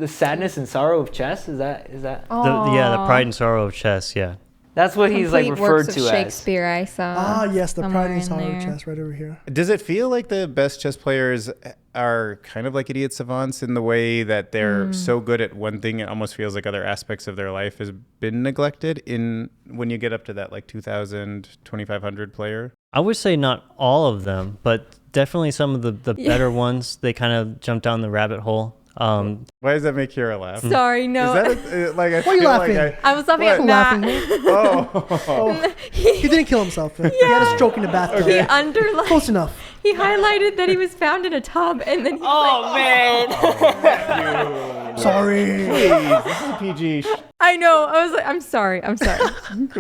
sadness and sorrow of chess. Is that? The pride and sorrow of chess. Yeah. That's what he's like Complete referred works to of as. Shakespeare, I saw. Ah, yes, the somewhere pride and in sorrow there. of chess right over here. Does it feel like the best chess players are kind of like idiot savants in the way that they're so good at one thing, it almost feels like other aspects of their life has been neglected in when you get up to that like 2,000, 2,500 player? I would say not all of them, but definitely some of the better ones. They kind of jump down the rabbit hole. Why does that make Kira laugh? Sorry, no. Is that like I Why are you feel laughing? like I was laughing at What? Matt. Laughing. He didn't kill himself. He had a stroke in the bathtub. He underlined. Close enough. He highlighted that he was found in a tub, and then he was like, Man. Sorry. Please, this is a PG. I know. I was like, I'm sorry. Come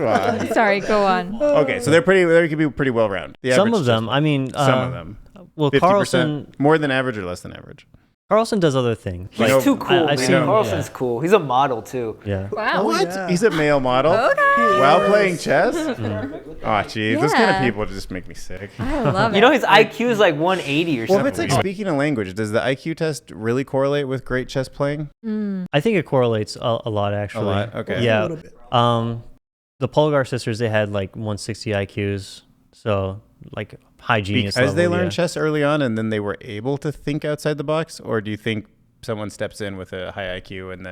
on. Sorry. Go on. Okay, so they could be pretty well rounded. Some of them. I mean, Some of them. Well, 50%, Carlsen more than average or less than average? does other things. He's know, too cool. I've man. seen- Carlsen's cool. He's a model too. Yeah. Wow. What? yeah. He's a male model? Okay. While playing chess? Oh, jeez. Those kind of Yeah. people just make me sick. I love it. You know his IQ is like 180 or Well, something. if it's like speaking a language, does the IQ test really correlate with great chess playing? I think it correlates a lot, actually. A lot? Okay. A Yeah. little bit. The Polgar sisters, they had like 160 IQs. So, like, high genius Because they level, learned yeah. chess early on and then they were able to think outside the box? Or do you think someone steps in with a high IQ and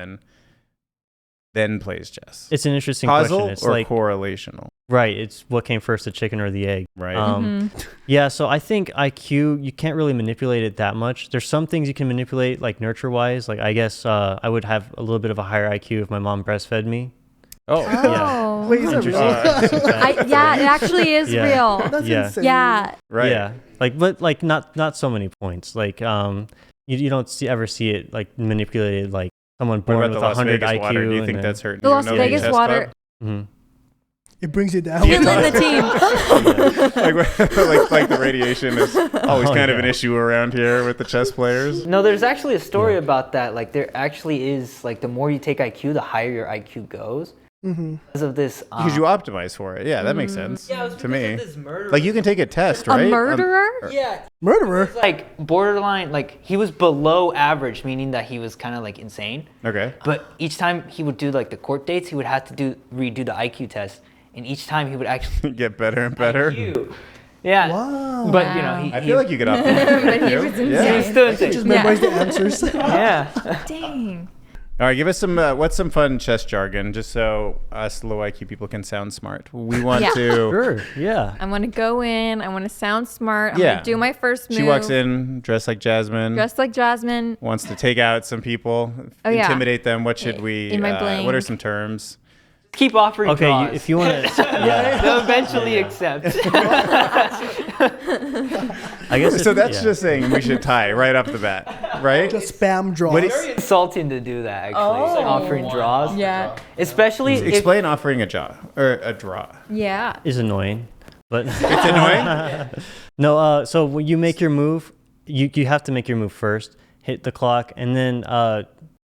then plays chess? It's an interesting Causal question. It's or like correlational? Right. It's what came first, the chicken or the egg. Right. Yeah. So I think IQ, you can't really manipulate it that much. There's some things you can manipulate, like nurture wise. Like I guess I would have a little bit of a higher IQ if my mom breastfed me. Oh. Yeah. Wait, is that real? Yeah, it actually is Yeah. real. That's Yeah. insane. Yeah. Right. Yeah. Like, but like not so many points. Like you don't ever see it like manipulated like someone What born about with the Las 100 Vegas IQ. water? Do you and think then- that's hurting The you? Las No, Vegas test water. Mhm. It brings you down. You and the team. like the radiation is always kind of an yeah. issue around here with the chess players. No, there's actually a story about that. Like there actually is like the more you take IQ, the higher your IQ goes. Because of this. Because you optimize for it. Yeah, that makes sense to me. Murderer. Like you can take a test, right? A murderer? Yeah. Murderer. Like borderline, like he was below average, meaning that he was kind of like insane. Okay. But each time he would do like the court dates, he would have to redo the IQ test, and each time he would actually Get better and better. IQ. Yeah. Wow. But you know, Wow. he, I feel like you could optimize. But he too. was he Yeah. was still Just insane. memorize the answers. Yeah. Dang. All right, give us some. What's some fun chess jargon, just so us low IQ people can sound smart. We want Yeah. to. Sure. Yeah. I want to go in. I want to sound smart. I'm Yeah. going to do my first move. She walks in dressed like Jasmine. Dressed like Jasmine. Wants to take out some people, Oh, yeah. intimidate them. What should we? In my what are bling. some terms? Keep offering Okay. draws. If you want to, yeah. They'll eventually accept. I guess. So if- that's yeah. just saying we should tie right off the bat, right? Just spam draws. What is- Very insulting to do that, actually. Oh. Offering draws. Yeah. Especially if Explain offering a draw or a draw. Yeah. is annoying, but It's annoying. no. So when you make your move, you have to make your move first. Hit the clock, and then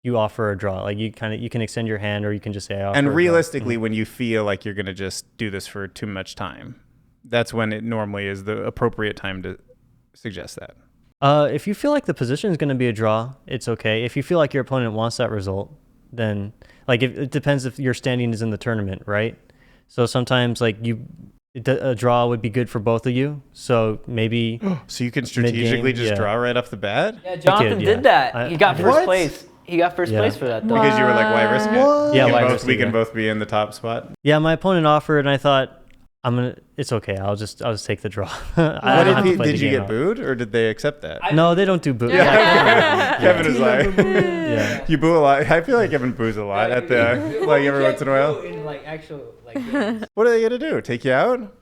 you offer a draw. Like you can extend your hand, or you can just say I offer a And draw. realistically, when you feel like you're gonna just do this for too much time, that's when it normally is the appropriate time to suggest that. If you feel like the position is going to be a draw, it's okay. If you feel like your opponent wants that result, then like it depends if your standing is in the tournament, right? So sometimes like a draw would be good for both of you. So maybe So you can strategically Mid-game, just yeah. draw right off the bat Yeah, Jonathan yeah. did that. He got first What? place. He got first Yeah. place for that, though. because you were like, why risk it? What? Yeah, we why can, both, risk we it, can yeah. both be in the top spot. yeah, my opponent offered, and I thought it's okay. I'll just take the draw. I What don't have to did, play did the you game get out. booed or did they accept that? No, they don't do boot. Kevin is like, Yeah. you boo a lot. I feel like Kevin boos a lot at the like every once in a while. In like actual like games. What are they gonna do? Take you out?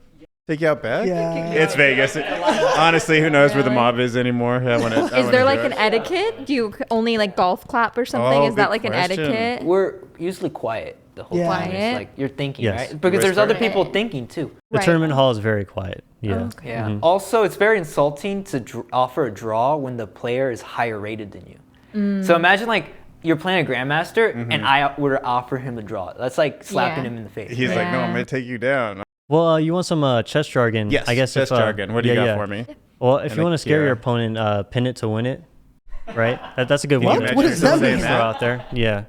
Take you out back? Yeah. It's Vegas. Honestly, who knows where the mob is anymore? Is there like an etiquette? Do you only like golf clap or something? Oh, Is that good like an question. etiquette? We're usually quiet the whole Yeah. time. Quiet? It's like you're thinking, Yes. right? Because there's other Whisper. people thinking too. The Right. tournament hall is very quiet. Yeah. Okay. Yeah. Also, it's very insulting to offer a draw when the player is higher rated than you. So imagine like you're playing a grandmaster and I were to offer him a draw. That's like slapping Yeah. him in the face. He's like, no, Yeah. I'm gonna take you down. Well, you want some chess jargon? Yes, I guess chess if, jargon. What do you yeah, got yeah. for me? Well, if And you a want to scare Kiera. your opponent, pin it to win it, right? That's a good Can one. you to imagine What does that yourself saying mean? throw out there. Yeah,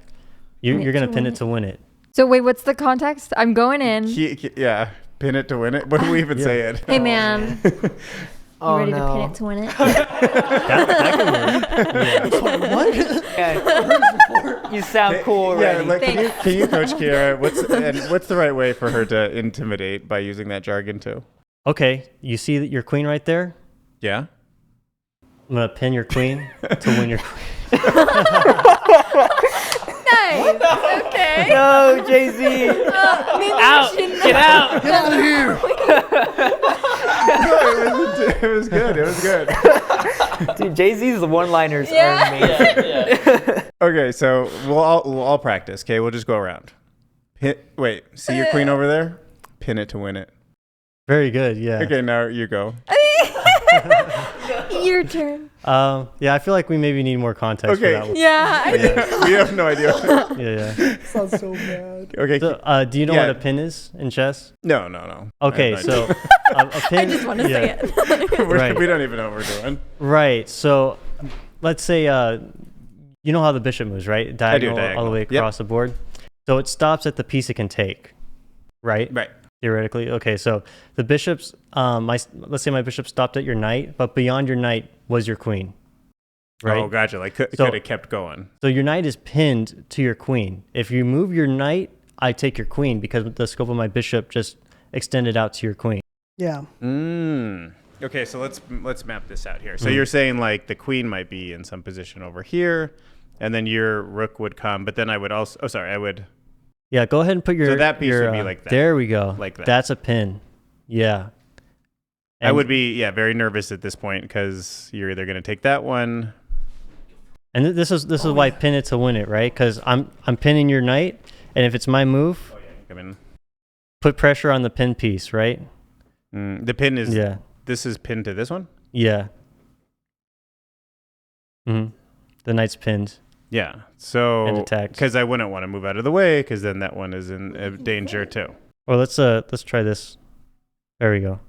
you're gonna pin it to win it. So wait, what's the context? I'm going in. Yeah, pin it to win it. What do we even say it? Hey man, you Oh ready to no. pin it to win it? That could work. What? Yeah. You sound cool Yeah, already. like, Thanks. can you coach Kiera? What's the right way for her to intimidate by using that jargon too? Okay, you see that your queen right there? Yeah. I'm gonna pin your queen to win your queen. Nice. Okay. No, Jay-Z. Maybe Out. we should Get out. Get out of here. It was good. It was good. Dude, Jay-Z's one-liners Yeah. are amazing. Okay, so we'll all practice. Okay, we'll just go around. Wait, see your queen over there? Pin it to win it. Very good. Yeah. Okay, now you go. Your turn. Yeah, I feel like we maybe need more context Okay. for that one. Yeah. We have no idea. Yeah, yeah. Sounds so bad. Okay. So, do you know Yeah. what a pin is in chess? No. Okay, I have so no a pin. I just want to say it. idea. Right. We don't even know what we're doing. Right. So, let's say you know how the bishop moves, right? Diagonal, all the diagonal. way Yep. across the board. So it stops at the piece it can take, right? Right. Theoretically. Okay. So the bishops, let's say my bishop stopped at your knight, but beyond your knight was your queen, right? Oh, gotcha. Like could So- have kept going. So your knight is pinned to your queen. If you move your knight, I take your queen because the scope of my bishop just extend it out to your queen. Yeah. Okay, so let's map this out here. So you're saying like the queen might be in some position over here, and then your rook would come, but then I would also. Oh, sorry, I would. Yeah, go ahead and put your. So that piece your, would be like that. There we go. Like that. That's a pin. Yeah. I would be very nervous at this point because you're either going to take that one. And this is why pin it to win it, right? Because I'm pinning your knight, and if it's my move, come in. Put pressure on the pin piece, right? The pin is. Yeah. This is pinned to this one. Yeah. The knight's pinned. Yeah. So and attacked. Because I wouldn't want to move out of the way, because then that one is in danger too. Well, let's try this. There we go.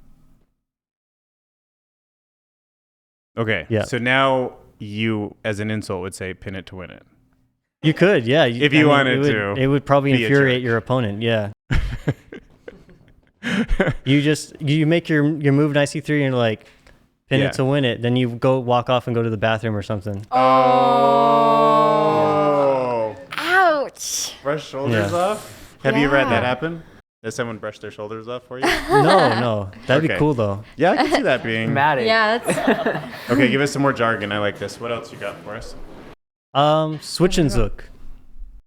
Okay. Yeah. So now you, as an insult, would say pin it to win it. You could, yeah. If you wanted to. It would probably be infuriate your opponent, yeah. you make your move knight c3 and you're like pin it to win it. Then you go walk off and go to the bathroom or something. Oh. Ouch. Brush shoulders off? Have you ever had that happen? Has someone brush their shoulders off for you? No. That'd be cool though. Yeah, I can see that being. Dramatic. Yeah, that's Okay, give us some more jargon. I like this. What else you got for us? Zwischenzug.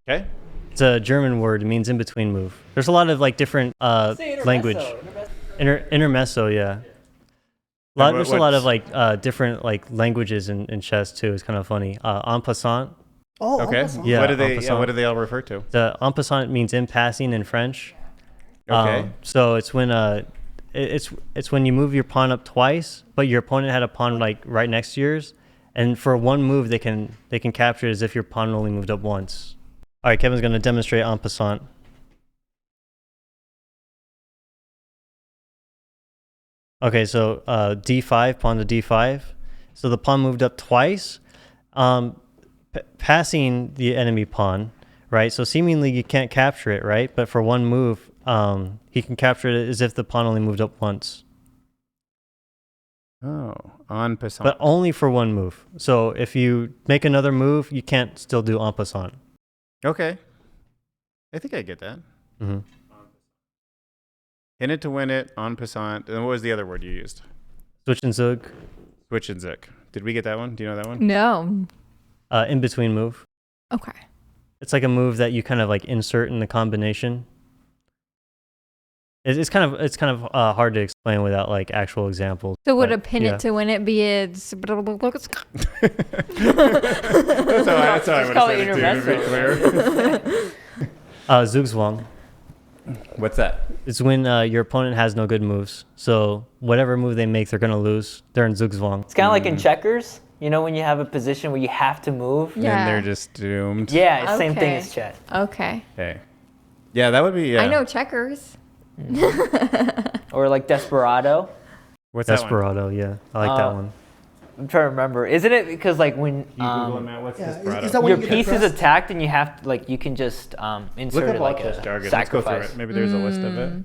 Okay. It's a German word. It means in between move. There's a lot of like different language. Intermezzo, yeah. There's a lot of like different like languages in chess too. It's kind of funny. En passant. Oh, okay. Yeah. What do they? What do they all refer to? The en passant means in passing in French. Okay. So it's when it's when you move your pawn up twice, but your opponent had a pawn like right next to yours, and for one move they can capture it as if your pawn only moved up once. All right, Kevin's going to demonstrate en passant. Okay, so d5, pawn to d5. So the pawn moved up twice, passing the enemy pawn, right? So seemingly you can't capture it, right? But for one move, he can capture it as if the pawn only moved up once. Oh, en passant. But only for one move. So if you make another move, you can't still do en passant. Okay. I think I get that. Mm-hmm. In it to win it, en passant. And what was the other word you used? Zwischenzug. Zwischenzug. Did we get that one? Do you know that one? no. In between move. Okay. It's like a move that you kind of like insert in the combination. It's kind of hard to explain without like actual examples. So would but, a pin yeah. it to win it be a That's how I would have said it too, to be clear. Zugzwang. What's that? It's when your opponent has no good moves. So whatever move they make, they're gonna lose. They're in Zugzwang. It's kind of like in checkers. You know, when you have a position where you have to move. Yeah. And they're just doomed. Yeah, it's same thing Okay. as chess. Okay. Okay. Yeah, that would be. Yeah. I know checkers. Or like Desperado. What's that one? Desperado, yeah. I like that one. I'm trying to remember. Isn't it because like when You Google it, Matt. What's yeah, Desperado? is that when your you get piece is depressed? attacked and you have to, like, you can just Look insert up it all like this a jargon. Let's go through sacrifice. it. Maybe there's a list of it.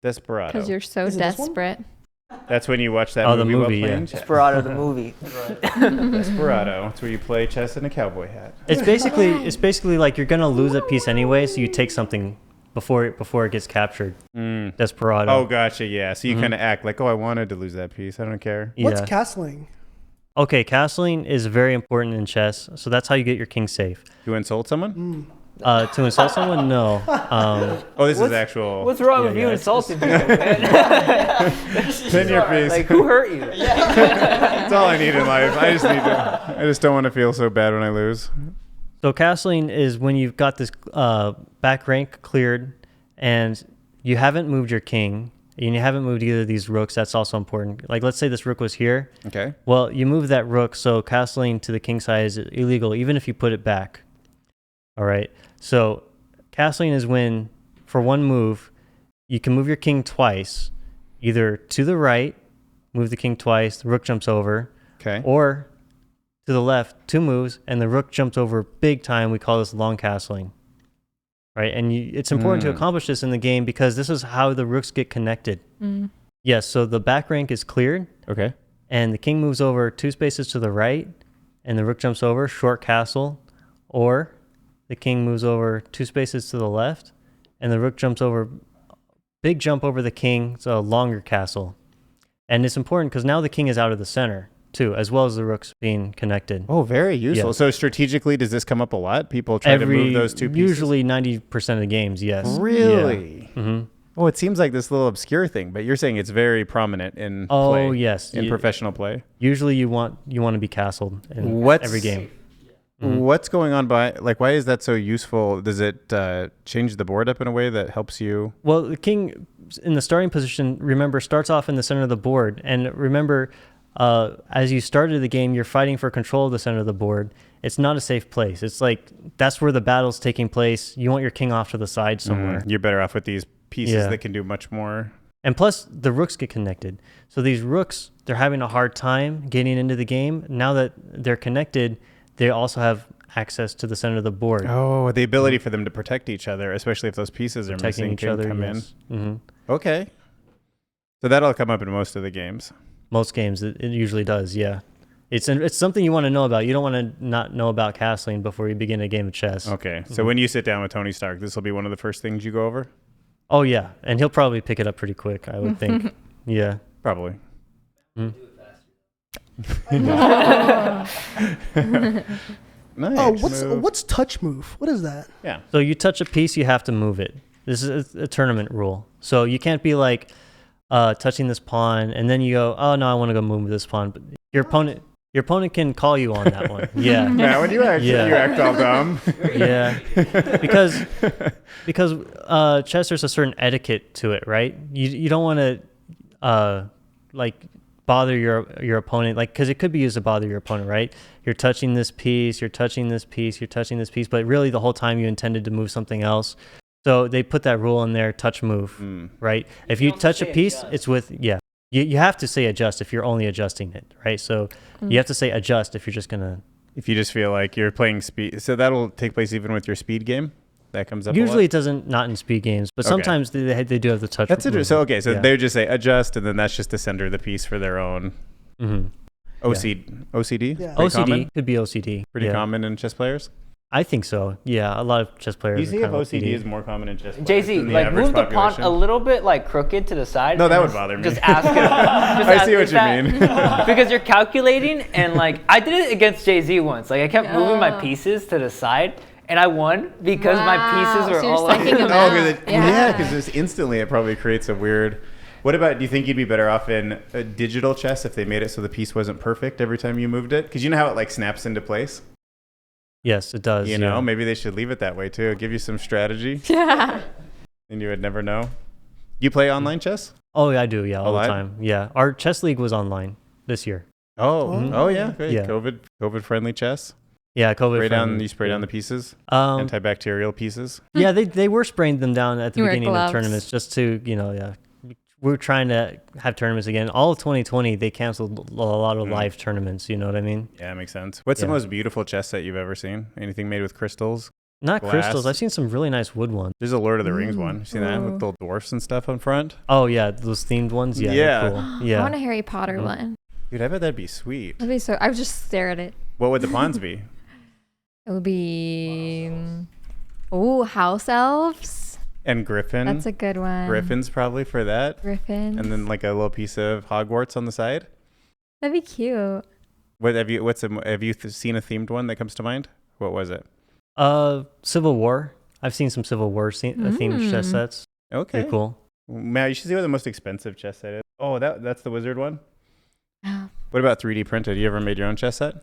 Desperado. Because you're so Is it this one? desperate. That's when you watch that Oh, the movie while movie, yeah. playing chess. Desperado the movie. Desperado. It's where you play chess in a cowboy hat. It's basically like you're gonna lose a piece anyway, so you take something before it gets captured. Desperado. Oh, gotcha. Yeah. So you kind of act like, oh, I wanted to lose that piece. I don't care. yeah. What's castling? Okay, castling is very important in chess, so that's how you get your king safe. To insult someone? To insult someone, no. Oh, this is actual. What's wrong Yeah, with you yeah, insulting people, man? Pin your piece. Like, who hurt you? That's all I need in life. I just don't want to feel so bad when I lose. So castling is when you've got this back rank cleared, and you haven't moved your king, and you haven't moved either of these rooks. That's also important. Like, let's say this rook was here. Okay. Well, you move that rook, so castling to the king side is illegal, even if you put it back. All right. So castling is when, for one move, you can move your king twice, either to the right, move the king twice, the rook jumps over, Okay. or to the left, 2 moves, and the rook jumps over big time. We call this long castling. Right? And it's important to accomplish this in the game because this is how the rooks get connected. Yes, so the back rank is cleared, Okay. and the king moves over 2 spaces to the right, and the rook jumps over, short castle, or the king moves over 2 spaces to the left, and the rook jumps over big jump over the king. It's a longer castle. And it's important because now the king is out of the center too, as well as the rooks being connected. Oh, very useful. Yeah. So strategically, does this come up a lot? People try to move those two pieces? Usually 90% of the games, yes. Really? Yeah. Mm-hmm. Oh, it seems like this little obscure thing, but you're saying it's very prominent in play. Oh, yes. In professional play. Usually you want to be castled in every game. What's going on why is that so useful? Does it change the board up in a way that helps you? Well, the king in the starting position, remember, starts off in the center of the board. And remember, as you started the game, you're fighting for control of the center of the board. It's not a safe place. It's like that's where the battle's taking place. You want your king off to the side somewhere. You're better off with these pieces that can do much more. And plus, the rooks get connected. So these rooks, they're having a hard time getting into the game. Now that they're connected, they also have access to the center of the board. Oh, the ability for them to protect each other, especially if those pieces are Protecting missing, each can other, come yes. in. Okay. So that'll come up in most of the games. Most games, it usually does, yeah. It's something you want to know about. You don't want to not know about castling before you begin a game of chess. Okay. So when you sit down with Tony Stark, this will be one of the first things you go over? Oh, yeah. And he'll probably pick it up pretty quick, I would think. Yeah. Probably. Nice. Oh, what's touch move? What is that? Yeah. So you touch a piece, you have to move it. This is a tournament rule. So you can't be like touching this pawn and then you go, oh no, I want to go move this pawn. But your opponent can call you on that one. Yeah. Now when you act, you act all dumb. Yeah. Because chess, there's a certain etiquette to it, right? You don't want to bother your opponent, because it could be used to bother your opponent, right? You're touching this piece, you're touching this piece, you're touching this piece, but really the whole time you intended to move something else. So they put that rule in there, touch move, right? If you touch a piece, adjust. It's with, you have to say adjust if you're only adjusting it, right? So you have to say adjust if you're just going to. If you just feel like you're playing speed. So that'll take place even with your speed game? That comes up Usually it doesn't, not in speed games, but sometimes they do have the touch. That's interesting. So they just say adjust, and then that's just to center the piece for their own OCD? Yeah. OCD common? could be OCD. Pretty common in chess players? I think so. Yeah, a lot of chess players. You see are if kind of OCD is more common in chess players Jay-Z, than the average move the pawn population? a little bit crooked to the side. No, that would bother me. Just ask him. I see what you mean. Because you're calculating, and I did it against Jay-Z once. I kept moving my pieces to the side, and I won because my pieces were So you're all psyching him out. Because just instantly it probably creates a weird. What about, do you think you'd be better off in a digital chess if they made it so the piece wasn't perfect every time you moved it? Because you know how it snaps into place? Yes, it does. You know, maybe they should leave it that way too. Give you some strategy. Yeah. And you would never know. You play online chess? Oh, yeah, I do. Yeah, all Online? the time. Yeah, our chess league was online this year. Oh yeah. Great. Yeah. COVID friendly chess. Yeah, COVID. You spray down the pieces. Um, Antibacterial pieces. yeah, they were spraying them down at the You wear beginning of gloves. tournaments just to, we were trying to have tournaments again. All of 2020, they canceled a lot of live tournaments. You know what I mean? Yeah, that makes sense. What's the most beautiful chess set you've ever seen? Anything made with crystals? Not Glass. crystals. I've seen some really nice wood ones. There's a Lord of the Rings one. You seen that with little dwarfs and stuff on front? Oh yeah, those themed ones. Yeah, Yeah. they're cool. Yeah. I want a Harry Potter one. Dude, I bet that'd be sweet. That'd be so. I would just stare at it. What would the pawns be? It would be. House elves. And Griffin. That's a good one. Griffins probably for that. Griffin. And then like a little piece of Hogwarts on the side. That'd be cute. Have you seen a themed one that comes to mind? What was it? Civil War. I've seen some Civil War themed chess sets. Okay. Pretty cool. Matt, you should see what the most expensive chess set is. Oh, that's the wizard one? Oh. What about 3D printed? You ever made your own chess set?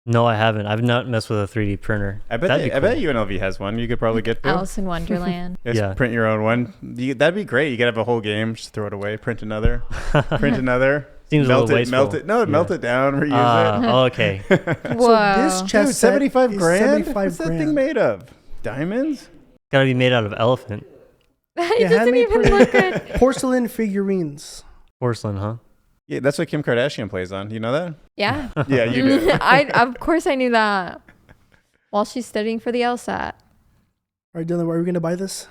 No, I haven't. I've not messed with a 3D printer. I bet UNLV has one. You could probably get to. Alice in Wonderland. Just print your own one. That'd be great. You could have a whole game. Just throw it away. Print another. Print another. Seems melt a little it. wasteful. Melt it. No, melt it down. Reuse it. Okay. Whoa. So this chess Dude, set 75 is grand? 75 What's that thing made of? Diamonds? Gotta be made out of elephant. It doesn't handmade even look good. porcelain figurines. Porcelain, huh? Yeah, that's what Kim Kardashian plays on. You know that? Yeah. Yeah, you do. Of course I knew that. While she's studying for the LSAT. All right, Dylan, are we going to buy this?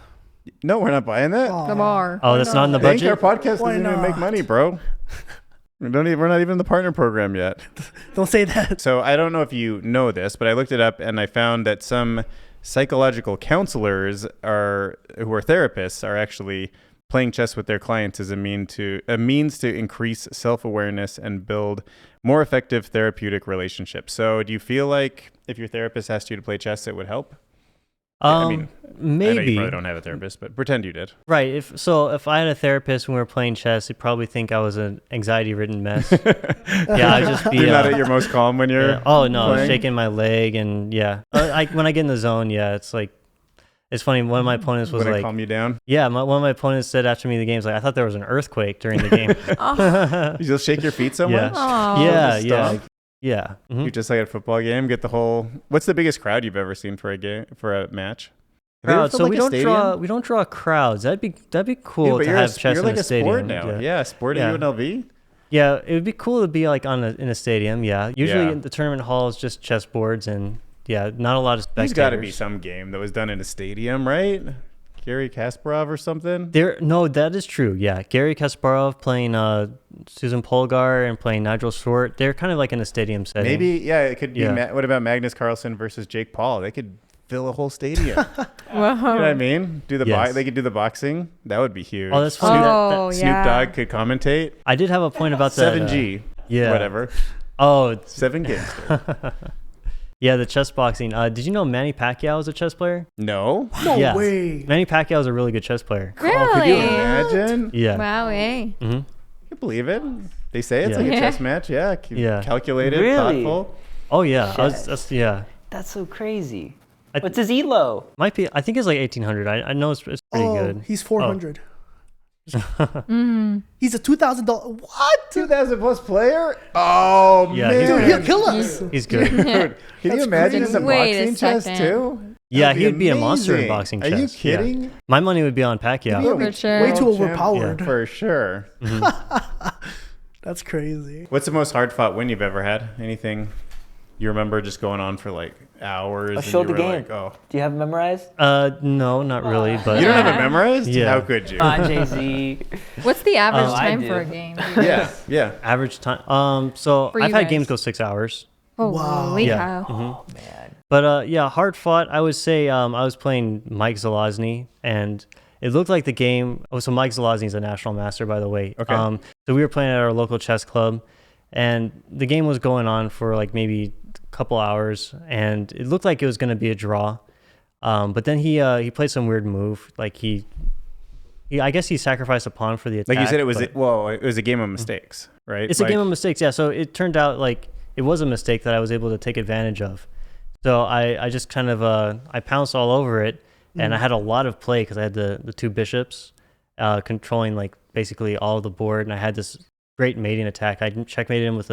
No, we're not buying that. Aw. The bar. Oh, that's not in the Thank budget? our podcast Why doesn't even make not? money, bro. We're not even in the partner program yet. Don't say that. So I don't know if you know this, but I looked it up and I found that some psychological counselors who are therapists are actually playing chess with their clients is a means to increase self-awareness and build more effective therapeutic relationships. So do you feel like if your therapist asked you to play chess, it would help? I mean, maybe. I know you probably don't have a therapist, but pretend you did. Right. If I had a therapist when we were playing chess, he'd probably think I was an anxiety-ridden mess. Yeah, I'd just be. You're not at your most calm when you're. Oh no, playing? shaking my leg and when I get in the zone, it's like, it's funny. One of my opponents was Would it like, calm you down? yeah, one of my opponents said after me the game's like, I thought there was an earthquake during the game. You'll shake your feet so much. Yeah, Just yeah, stomp? yeah. Mhm. You just like at a football game, get the whole. What's the biggest crowd you've ever seen for a match? Have you ever Crowds. filled, So like, we a don't stadium? we don't draw crowds. That'd be cool but to you're have chess you're in like a a stadium. sport now. Yeah, sport at UNLV. Yeah, it would be cool to be like in a stadium. Yeah, usually Yeah. in the tournament hall is just chessboards and not a lot of spectators. There's got to be some game that was done in a stadium, right? Gary Kasparov or something. No, that is true. Yeah, Gary Kasparov playing Susan Polgar and playing Nigel Short. They're kind of like in a stadium setting. Maybe, yeah, it could be. Yeah. What about Magnus Carlsen versus Jake Paul? They could fill a whole stadium. Whoa. You know what I mean? Yes. They could do the boxing. That would be huge. Oh, that's funny. Snoop Dogg could commentate. I did have a point about that. 7G. Yeah. Whatever. Oh, 7 Gangster. yeah, the chess boxing. Did you know Manny Pacquiao is a chess player? No. No Yeah. way. Manny Pacquiao is a really good chess player. Really? Oh, could you imagine? Yeah. Wow, eh? hmm I can believe it. They say it's Yeah. like a Yeah. chess match. Yeah. Yeah. Calculated, Really? thoughtful. Oh yeah. Shit. Yeah. That's so crazy. I- What's his elo? Might be. I think it's like 1800. I know it's pretty good. He's 400. Mm. He's a $2,000. What? 2,000 plus player? Oh, Yeah, man. he's Dude, good. he'll kill us. He's good. Dude, can you That's imagine crazy. some Wait a boxing chess second. too? Yeah, That'd he'd be a monster in amazing. boxing Are you chess. Yeah. kidding? My money would be on Pacquiao. He'll For be sure. Way too world champ. overpowered. For sure. That's crazy. What's the most hard fought win you've ever had? Anything you remember just going on for like hours? and Show you the were game. like, oh. Do you have it memorized? No, not really. But You don't have it memorized? Yeah. How could you? Jay-Z. What's the average I time do. for a game? yeah. average time. So For I've you had guys. games go 6 hours. Oh, Wow. holy Yeah. cow. Oh man. But yeah, hard fought. I would say I was playing Mike Zelazny, and it looked like the game. Oh, so Mike Zelazny is a national master, by the way. Okay. So we were playing at our local chess club, and the game was going on for like maybe a couple hours, and it looked like it was going to be a draw. But then he played some weird move, like he I guess he sacrificed a pawn for the attack. Like you said, it but- was a game of mistakes, right? It's a game of mistakes, yeah. So it turned out like it was a mistake that I was able to take advantage of. So I just kind of I pounced all over it, and I had a lot of play because I had the two bishops controlling like basically all of the board, and I had this great mating attack. I checkmated him with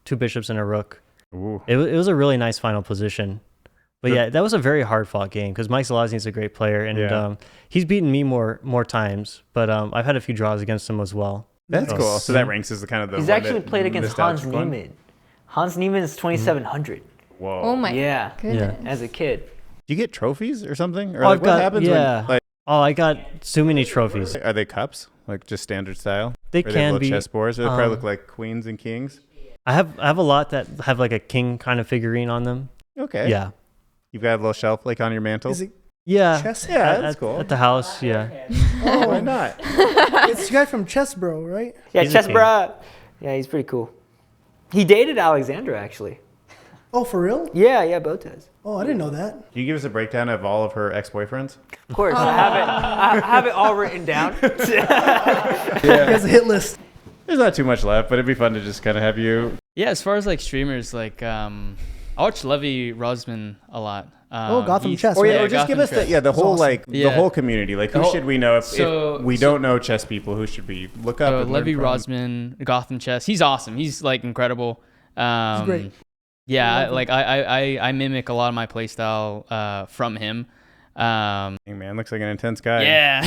two bishops and a rook. Ooh. It was a really nice final position. But yeah, that was a very hard fought game because Mike Zelazny is a great player, and Yeah. he's beaten me more times. But I've had a few draws against him as well. That's So- cool. So that ranks as the kind of the He's one actually that played against Hans nostalgic one? Niemann. Hans Niemann is 2,700 Whoa. Oh my Yeah. goodness. as a kid. Do you get trophies or something? Or Oh, like, I've what got- happens yeah. when like Oh, I got so many trophies. are they cups? Like just standard style? They Or they can little be. chess boards. Or they probably um, look like queens and kings. I have a lot that have like a king kind of figurine on them. Okay. Yeah. You've got a little shelf like on your mantle. Is it Yeah. chess? Yeah, At, that's at- cool. At the house, yeah. Oh, why not? It's the guy from Chess Bro, right? Yeah, He's a Chess king. Bra. Yeah, he's pretty cool. He dated Alexandra actually. Oh, for real? Yeah, Botez. Oh, I didn't know that. Can you give us a breakdown of all of her ex-boyfriends? Of course, I have it all written down. He has a hit list. There's not too much left, but it'd be fun to just kind of have you. Yeah, as far as like streamers, like I watch Levy Rosman a lot. Gotham he's- Chess, Or right? yeah, or just give us Gotham the the That's whole awesome. like the Yeah. whole community. Like who The whole- should we know if So- we don't know chess people? Who should we look up? So and Levy learn from? Rosman, Gotham Chess. He's awesome. He's like incredible. He's great. Yeah, I love him. like I mimic a lot of my playstyle from him. Hey, man, looks like an intense guy. Yeah,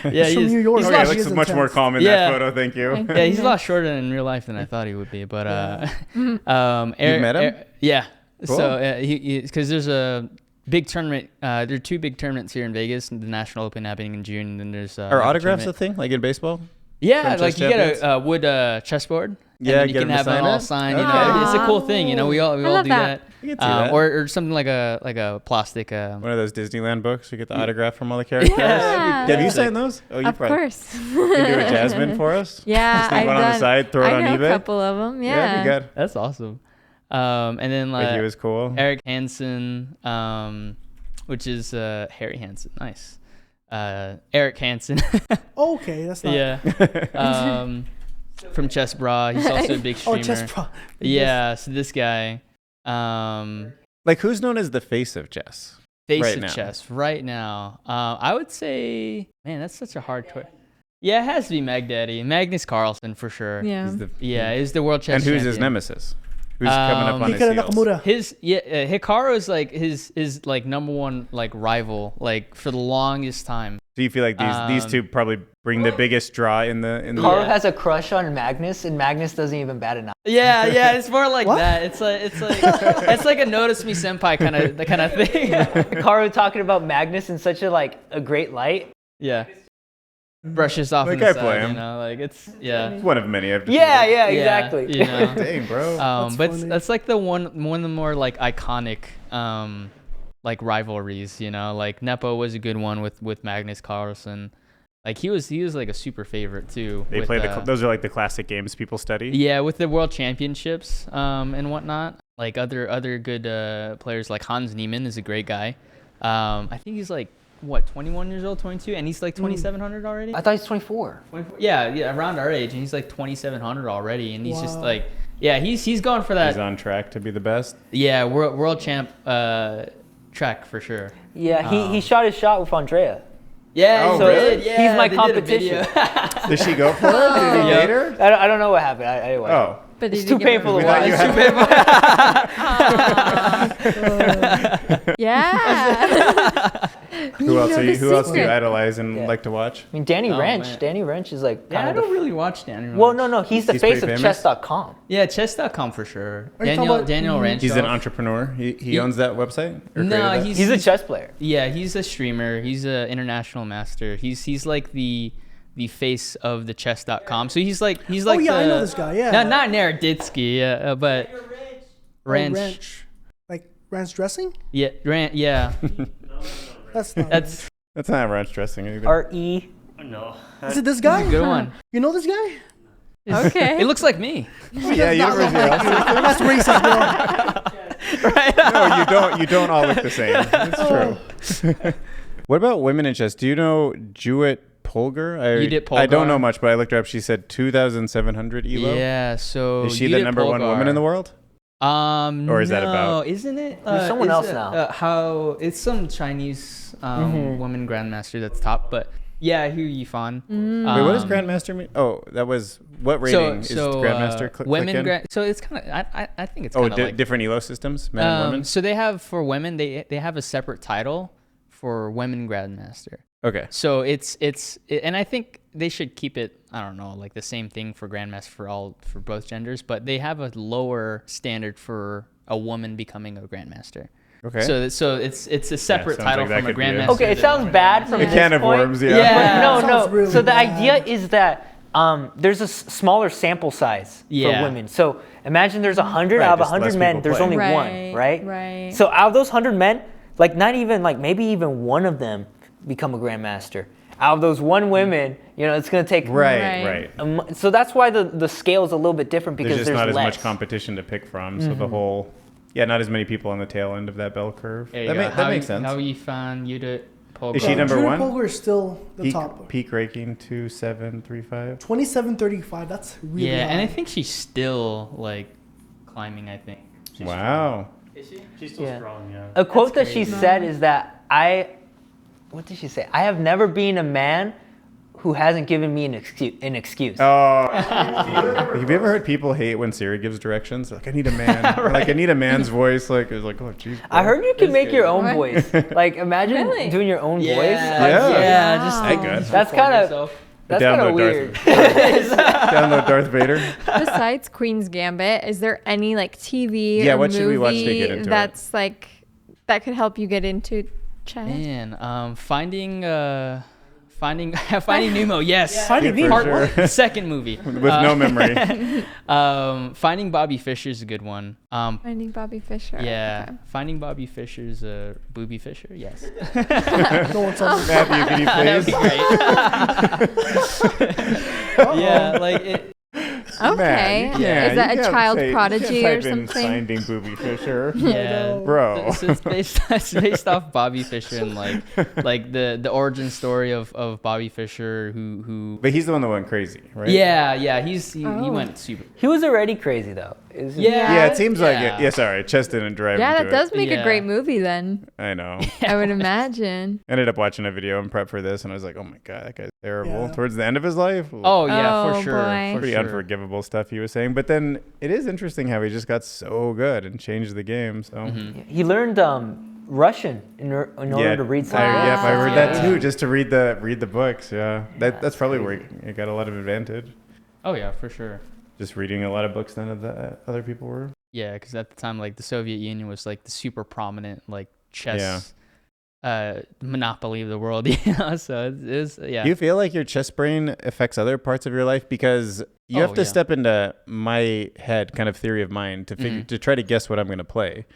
yeah. He's from New York. He's Oh, a yeah, lot, looks is much more intense. calm in Yeah. that photo. Thank you. yeah, he's a lot shorter in real life than I thought he would be. But You've met him? yeah. Cool. So because there's a big tournament. There are two big tournaments here in Vegas. The National Open happening in June, and then there's Are autographs a tournament. thing like in baseball? Yeah, from like chess you get champions? a wood chessboard. Yeah, and you get can them to have them sign all it? signed. Okay. You know, it's a cool Aw. thing. You know, we all love do that. that. I can see that. Or something like a plastic. One of those Disneyland books. You get the autograph from all the characters. Yeah. Have you signed those? Oh, you Of probably course. can do a Jasmine for us. Yeah, Sneak I've one done. on the side, throw it I on know eBay. a couple of them. Yeah, Yeah. be good. That's awesome. And then Like he like was cool. Eric Hansen, which is Harry Hansen. Nice. Eric Hansen. Okay, that's not. Yeah. From Chess Bra. He's also a big Oh, streamer. chess pro. Yeah. So this guy, Like who's known as the face of chess? face Right of now. chess right now. I would say, man, that's such a hard choice. Yeah, it has to be Magnus Carlsen for sure. Yeah. He's the- Yeah, he's the world chess and who's his champion. nemesis? Who's coming up on his Hikaru heels? Nakamura. Hikaru is like his like number one like rival like for the longest time. Do you feel like these two probably bring the biggest draw in the Carl Yeah. has a crush on Magnus, and Magnus doesn't even bat an eye. Yeah, it's more like What? that. It's like a notice me senpai kind of thing. Hikaru talking about Magnus in such a great light. Yeah. Brushes off Like, in the I side, play him. you know, like it's yeah. One of many I've defeated. Yeah, exactly. You know. Dang, bro. But funny. that's like the one of the more like iconic like rivalries, you know. Like Nepo was a good one with Magnus Carlsen. Like he was like a super favorite too. They with, play those are like the classic games people study. yeah, with the world championships and whatnot. Like other good players like Hans Niemann is a great guy. I think he's like what 21 years old, 22, and he's like 2,700 already. I thought he's 24. 24? Yeah, around our age, and he's like 2,700 already, and he's just Wow. like, yeah, he's going for that. He's on track to be the best. Yeah, world champ track for sure. Yeah, he shot his shot with Andrea. Yeah, Oh, he really? did. Yeah, He's my they did a competition. video. Did she go for it? Did he Yeah. date her? I don't know what happened. I watched. Oh. But It's did you too give her- painful to We thought watch. you Yeah. Who else? know the Who else do you secret. idolize and Yeah. like to watch? I mean, Danny Oh, Wrench. man. Danny Wrench is like Yeah, kind I of the. don't really watch Daniel. Well, no, he's the He's face pretty of famous? chess.com. Yeah, chess.com for sure. Are you talking about- Daniel Ranch. He's an entrepreneur. He owns that website. Or No, created that? He's a chess player. Yeah, he's a streamer. He's an international master. He's like the face of the chess.com. So he's like Oh yeah, I the- know this guy. Yeah. Not Naroditsky, yeah, but Ranch. Ranch. Like ranch dressing? Yeah, yeah. That's not. That's That's not ranch dressing either. R.E. No. Is it this guy? a good one. You know this guy? Okay. It looks like me. Yeah, University of Helsinki. That's racist, bro. Right? No, you don't all look the same. It's true. What about women in chess? Do you know Judith Polgar? Judith I don't Polgar? know much, but I looked her up. She said 2,700 elo. Yeah, so Is she the Judith number one Polgar. woman in the world? Or is that about- Isn't it? There's someone is else it, now. How it's some Chinese woman grandmaster that's top, but yeah, Hu Yifan. Wait, what does grandmaster mean? Oh, that was what rating is grandmaster? women click in? so it's kind of I think it's Oh, kind of like different elo systems, men and women. so they have for women they have a separate title for women grandmaster. Okay. So and I think they should keep it, I don't know, like the same thing for grandmaster for both genders, but they have a lower standard for a woman becoming a grandmaster. Okay. So it's a separate sounds title like that from a could be a- grandmaster. Okay, it sounds bad from A this can of point. worms, yeah. Yeah. No, Sounds no. really So the bad. idea is that there's a smaller sample size Yeah. for women. So imagine there's 100 Right, out of just 100 less men, people there's play. only Right, one, right? right. So out of those 100 men, like not even like maybe even one of them become a grandmaster. Out of those one women, it's going to take Right. So that's why the scale is a little bit different because There's just there's not less. as much competition to pick from, so the whole, not as many people on the tail end of that bell curve. There you That, go. that makes sense. How Yifan, Judith Polgar. Is she number Judith one? Polgar is still the top. Peak ranking 2735. 2735. That's really Yeah, high. and I think she's still like climbing, I think. Wow. Is she? She's still Yeah. strong, yeah. A quote that she said is that what did she say? I have never been a man who hasn't given me an excuse. Oh, have you ever heard people hate when Siri gives directions? Like, I need a man. Or, like, I need a man's voice. Like, it's like, oh, jeez. I heard you can make your own What? voice. Like, imagine Really? doing your own voice. Yeah. Just I could. That's kind of that's kind of Download weird. Download Darth Vader. Besides Queen's Gambit, is there any like TV Yeah, or what movie should we watch to get into it? that's like that could help you get into chess? Man, Finding Nemo, yes. Finding Nemo. For sure. Second movie. With no memory. Finding Bobby Fischer is a good one. Finding Bobby Fischer. Yeah, Okay. Finding Bobby Fischer's Booby Fisher, yes. No one saw this. Matthew, can you That'd be great. Yeah, like it. Okay. Yeah, Is that you a can't child say- prodigy you can't or type in something? Finding Booby Fisher. Yeah, Bro. So it's based off Bobby Fischer and like the origin story of Bobby Fischer who. But he's the one that went crazy, right? Yeah, he Oh. went super. He was already crazy though. Yeah. Yeah, it seems like Yeah. it. Yeah, sorry, Chess didn't drive Yeah, into that does make Yeah. a great movie then. it. I know. I would imagine. Ended up watching a video in prep for this, and I was like, oh my god, that guy's terrible. Yeah. Towards the end of his life, Oh yeah, Oh, for sure. boy. For pretty sure. unforgivable stuff he was saying. But then it is interesting how he just got so good and changed the game. So He learned Russian in order to read some. I, yeah, if I heard that Yeah. too, just to read the books. Yeah, that's probably where he got a lot of advantage. Oh yeah, for sure. Just reading a lot of books than the other people were. Yeah, because at the time, like the Soviet Union was like the super prominent like chess monopoly of the world. So it is. Yeah. Do you feel like your chess brain affects other parts of your life? Because you have to step into my head kind of theory of mind to figure to try to guess what I'm going to play.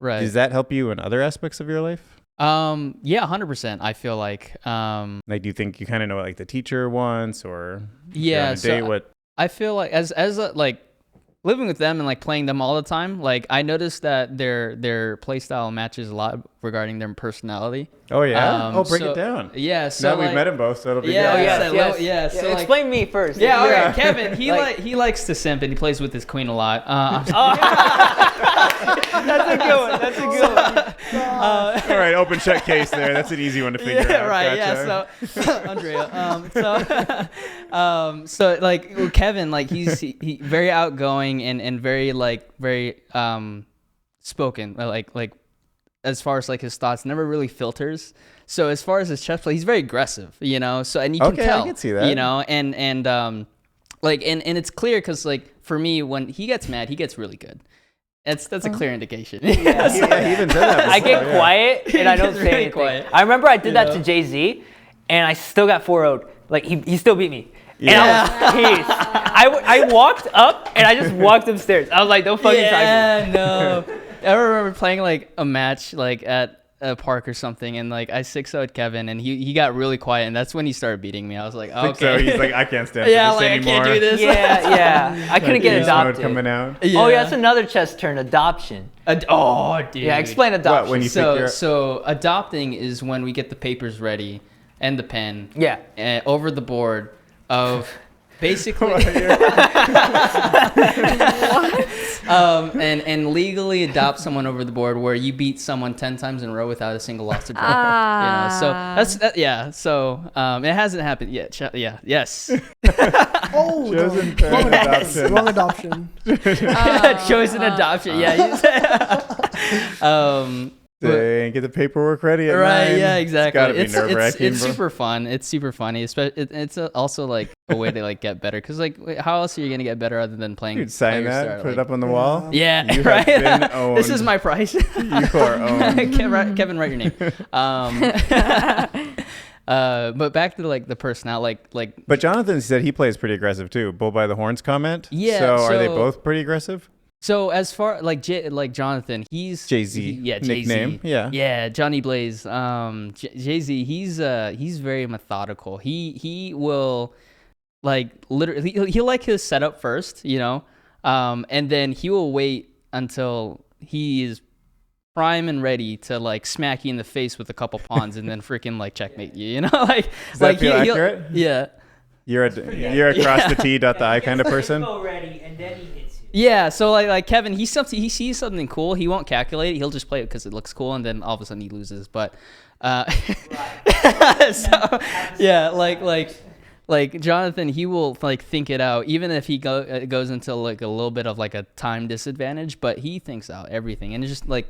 Right. Does that help you in other aspects of your life? Yeah, 100%. I feel like Like, do you think you kind of know what like the teacher wants, or yeah. on a date, So what? I feel like as like living with them and like playing them all the time, like I noticed that their play style matches a lot regarding their personality. Oh yeah. so- Break it down. Yeah. So Now we've like, met them both, so it'll be Yeah, good. oh, yes, yeah, yes. yeah, so, like- explain me first. Yeah, okay. Yeah. Kevin, he Like- he likes to simp and he plays with his queen a lot. That's a good one. That's a good one. All right, open check case there. That's an easy one to figure Yeah, out. right. Gotcha. Yeah. So, Andrea. So like with Kevin, like he very outgoing and very spoken. Like as far as like his thoughts, never really filters. So as far as his chess play, he's very aggressive. So and you can Okay, I tell. can see that. And it's clear because like for me, when he gets mad, he gets really good. That's a clear indication. Yeah, he even said that. I get before, yeah. quiet and I don't Gets say really anything. quiet. I remember I did that know? to Jay-Z, and I still got 4-0'd. Like he still beat me. And Yeah. I was pissed. I walked up and I just walked upstairs. I was like, don't fucking talk to me. Yeah, no. I remember playing like a match like at a park or something, and like I 6-0'd Kevin, and he got really quiet, and that's when he started beating me. I was like, okay. So he's like, I can't stand yeah, for like this anymore. I can't do this. Yeah. I couldn't get Beast mode adopted. coming out. Yeah. Oh yeah, that's another chess turn, adoption. Oh, dude. Yeah, explain adoption. What, when you So figure- so adopting is when we get the papers ready and the pen. Yeah. Over the board of basically and legally adopt someone over the board where you beat someone 10 times in a row without a single loss or draw. So yeah. So it hasn't happened yet. Yes. Oh, Chosen no. Wrong parent adoption. adoption. Wrong adoption. Chosen adoption. Yeah. Dang, get the paperwork ready at Right, 9. yeah, exactly. It's gotta be nerve-wracking, It's bro. super fun. It's super funny. It's also like a way to like get better. Cause like, how else are you gonna get better other than playing? Dude, sign Player that, Start? put it Like- up on the wall. Yeah, You have right. been This is owned. my price. You are owned. Kevin, write your name. But back to like the personality, like But Jonathan said he plays pretty aggressive too. Bull by the horns comment. Yeah, So are they so- both pretty aggressive? so as far like Jonathan, he's Jay-Z, Yeah, Jay-Z. nickname, yeah. Yeah, Johnny Blaze. Jay-Z, he's very methodical. He will like literally he'll like his setup first, and then he will wait until he is prime and ready to like smack you in the face with a couple pawns and then freaking like checkmate you, like Does that feel he'll- accurate? Yeah. You're a cross the T dot the I kind of person. ready and then he hits you. Yeah, so like Kevin, he sees something cool. He won't calculate it. He'll just play it because it looks cool, and then all of a sudden he loses. But, so yeah, like Jonathan, he will like think it out, even if he goes into like a little bit of like a time disadvantage. But he thinks out everything, and it's just like,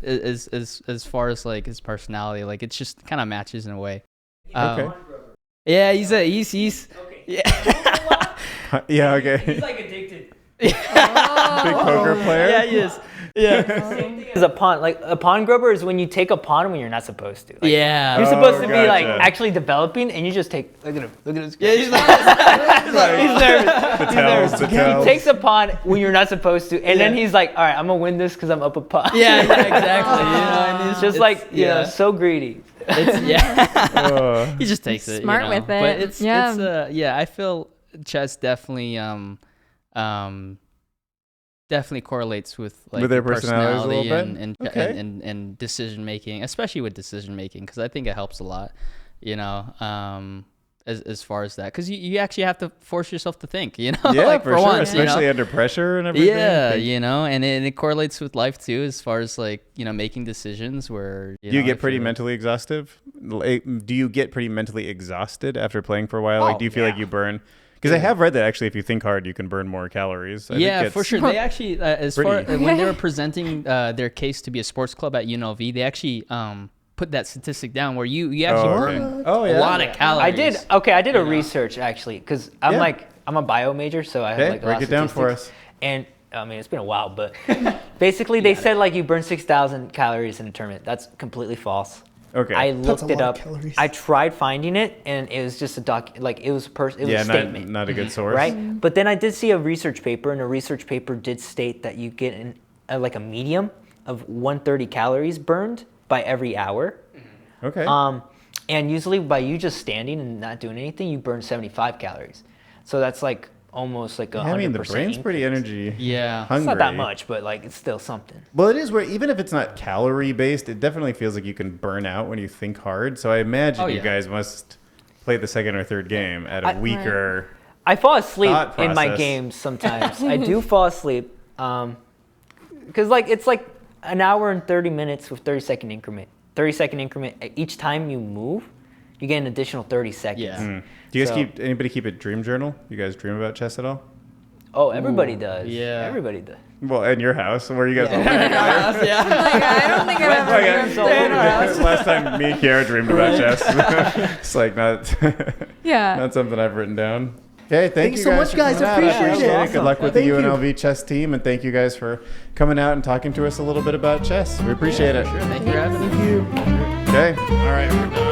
as far as like his personality, like it's just kind of matches in a way. Okay. Yeah, he's yeah. Yeah. Okay. like addicted. Big poker player. Yeah, he is. Is a pawn. Like a pawn grubber is when you take a pawn when you're not supposed to. Like, Yeah. You're supposed to be like gotcha. actually developing, and you just take. Look at him. Look at his. Yeah, he's like, He's nervous. The tells, the He tells. takes a pawn when you're not supposed to, and then he's like, "All right, I'm gonna win this because I'm up a pawn." yeah, exactly. You know, and It's just like so greedy. It's he just takes it. Smart you know? with it. But it's Yeah. I feel chess definitely definitely correlates with like With their your personalities a little personality bit? Okay. and decision making, especially with decision making, because I think it helps a lot. You know, as far as that, because you actually have to force yourself to think. You know, Yeah, like for sure, once, you know? especially under pressure and everything. Yeah, you know, and it correlates with life too, as far as like, you know, making decisions where Do you know, get if pretty you're- mentally exhausted? Do you get pretty mentally exhausted after playing for a while? Like, do you feel like you burn? Because I have read that actually, if you think hard, you can burn more calories. I think Yeah, it's- for sure. They actually, as far pretty. when they were presenting their case to be a sports club at UNLV, they actually put that statistic down where you actually burn Oh, a yeah. lot of calories. I did a You know? research actually, because I'm a bio major, so I have Okay, like a lot break of it down for statistics. us. And I mean, it's been a while, but basically they said like you burn 6,000 calories in a tournament. That's completely false. Okay. I That's a looked it lot of up. calories. I tried finding it, and it was just it was a statement. not a good source. Right? But then I did see a research paper, and a research paper did state that you get like a medium of 130 calories burned by every hour. Okay. And usually by you just standing and not doing anything, you burn 75 calories. So that's like almost like 100%. I mean, the brain's pretty energy Yeah. hungry. It's not that much, but like it's still something. Well, it is where even if it's not calorie based, it definitely feels like you can burn out when you think hard. So I imagine you yeah. guys must play the second or third game at a weaker. I fall asleep Thought in my process. games sometimes. I do fall asleep because like it's like an hour and 30 minutes with 30-second increment. 30-second increment. Each time you move, you get an additional 30 seconds. Yeah. Do you guys So- anybody keep a dream journal? You guys dream about chess at all? Oh, everybody does. yeah. Everybody does. Well, in your house, where you guys all yeah. Like, I don't think I've ever dreamt of Last time me and Kiara dreamed about chess. It's like not Yeah. not something I've written down. Okay, thank you so guys much, for guys. coming out. I Appreciate it. Good luck with Thank the you. UNLV chess team, and thank you guys for coming out and talking to us a little bit about chess. We appreciate it. Sure. Thank you for having me. Thank you. Okay. All right, we're done.